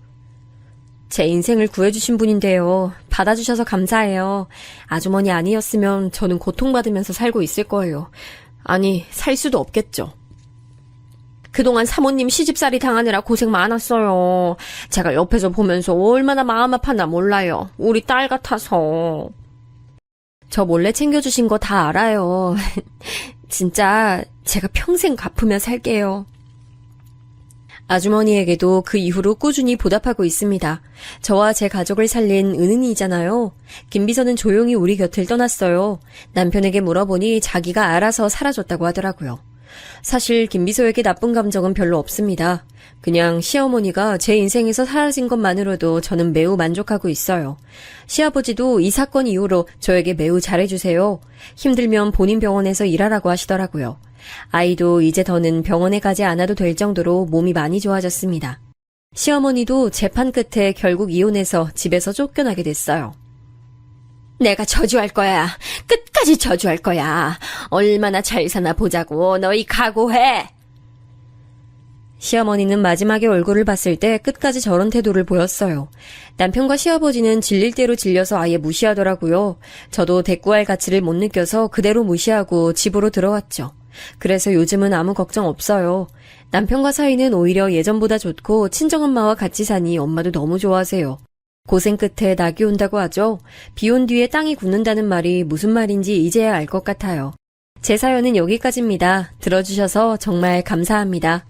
제 인생을 구해주신 분인데요. 받아주셔서 감사해요. 아주머니 아니었으면 저는 고통받으면서 살고 있을 거예요. 아니 살 수도 없겠죠. 그동안 사모님 시집살이 당하느라 고생 많았어요. 제가 옆에서 보면서 얼마나 마음 아팠나 몰라요. 우리 딸 같아서. 저 몰래 챙겨주신 거 다 알아요. 진짜 제가 평생 갚으며 살게요. 아주머니에게도 그 이후로 꾸준히 보답하고 있습니다. 저와 제 가족을 살린 은은이잖아요. 김비서는 조용히 우리 곁을 떠났어요. 남편에게 물어보니 자기가 알아서 사라졌다고 하더라고요. 사실 김비서에게 나쁜 감정은 별로 없습니다. 그냥 시어머니가 제 인생에서 사라진 것만으로도 저는 매우 만족하고 있어요. 시아버지도 이 사건 이후로 저에게 매우 잘해주세요. 힘들면 본인 병원에서 일하라고 하시더라고요. 아이도 이제 더는 병원에 가지 않아도 될 정도로 몸이 많이 좋아졌습니다. 시어머니도 재판 끝에 결국 이혼해서 집에서 쫓겨나게 됐어요. 내가 저주할 거야. 끝까지 저주할 거야. 얼마나 잘 사나 보자고. 너희 각오해. 시어머니는 마지막에 얼굴을 봤을 때 끝까지 저런 태도를 보였어요. 남편과 시아버지는 질릴 대로 질려서 아예 무시하더라고요. 저도 대꾸할 가치를 못 느껴서 그대로 무시하고 집으로 들어왔죠. 그래서 요즘은 아무 걱정 없어요. 남편과 사이는 오히려 예전보다 좋고 친정엄마와 같이 사니 엄마도 너무 좋아하세요. 고생 끝에 낙이 온다고 하죠. 비 온 뒤에 땅이 굳는다는 말이 무슨 말인지 이제야 알 것 같아요. 제 사연은 여기까지입니다. 들어주셔서 정말 감사합니다.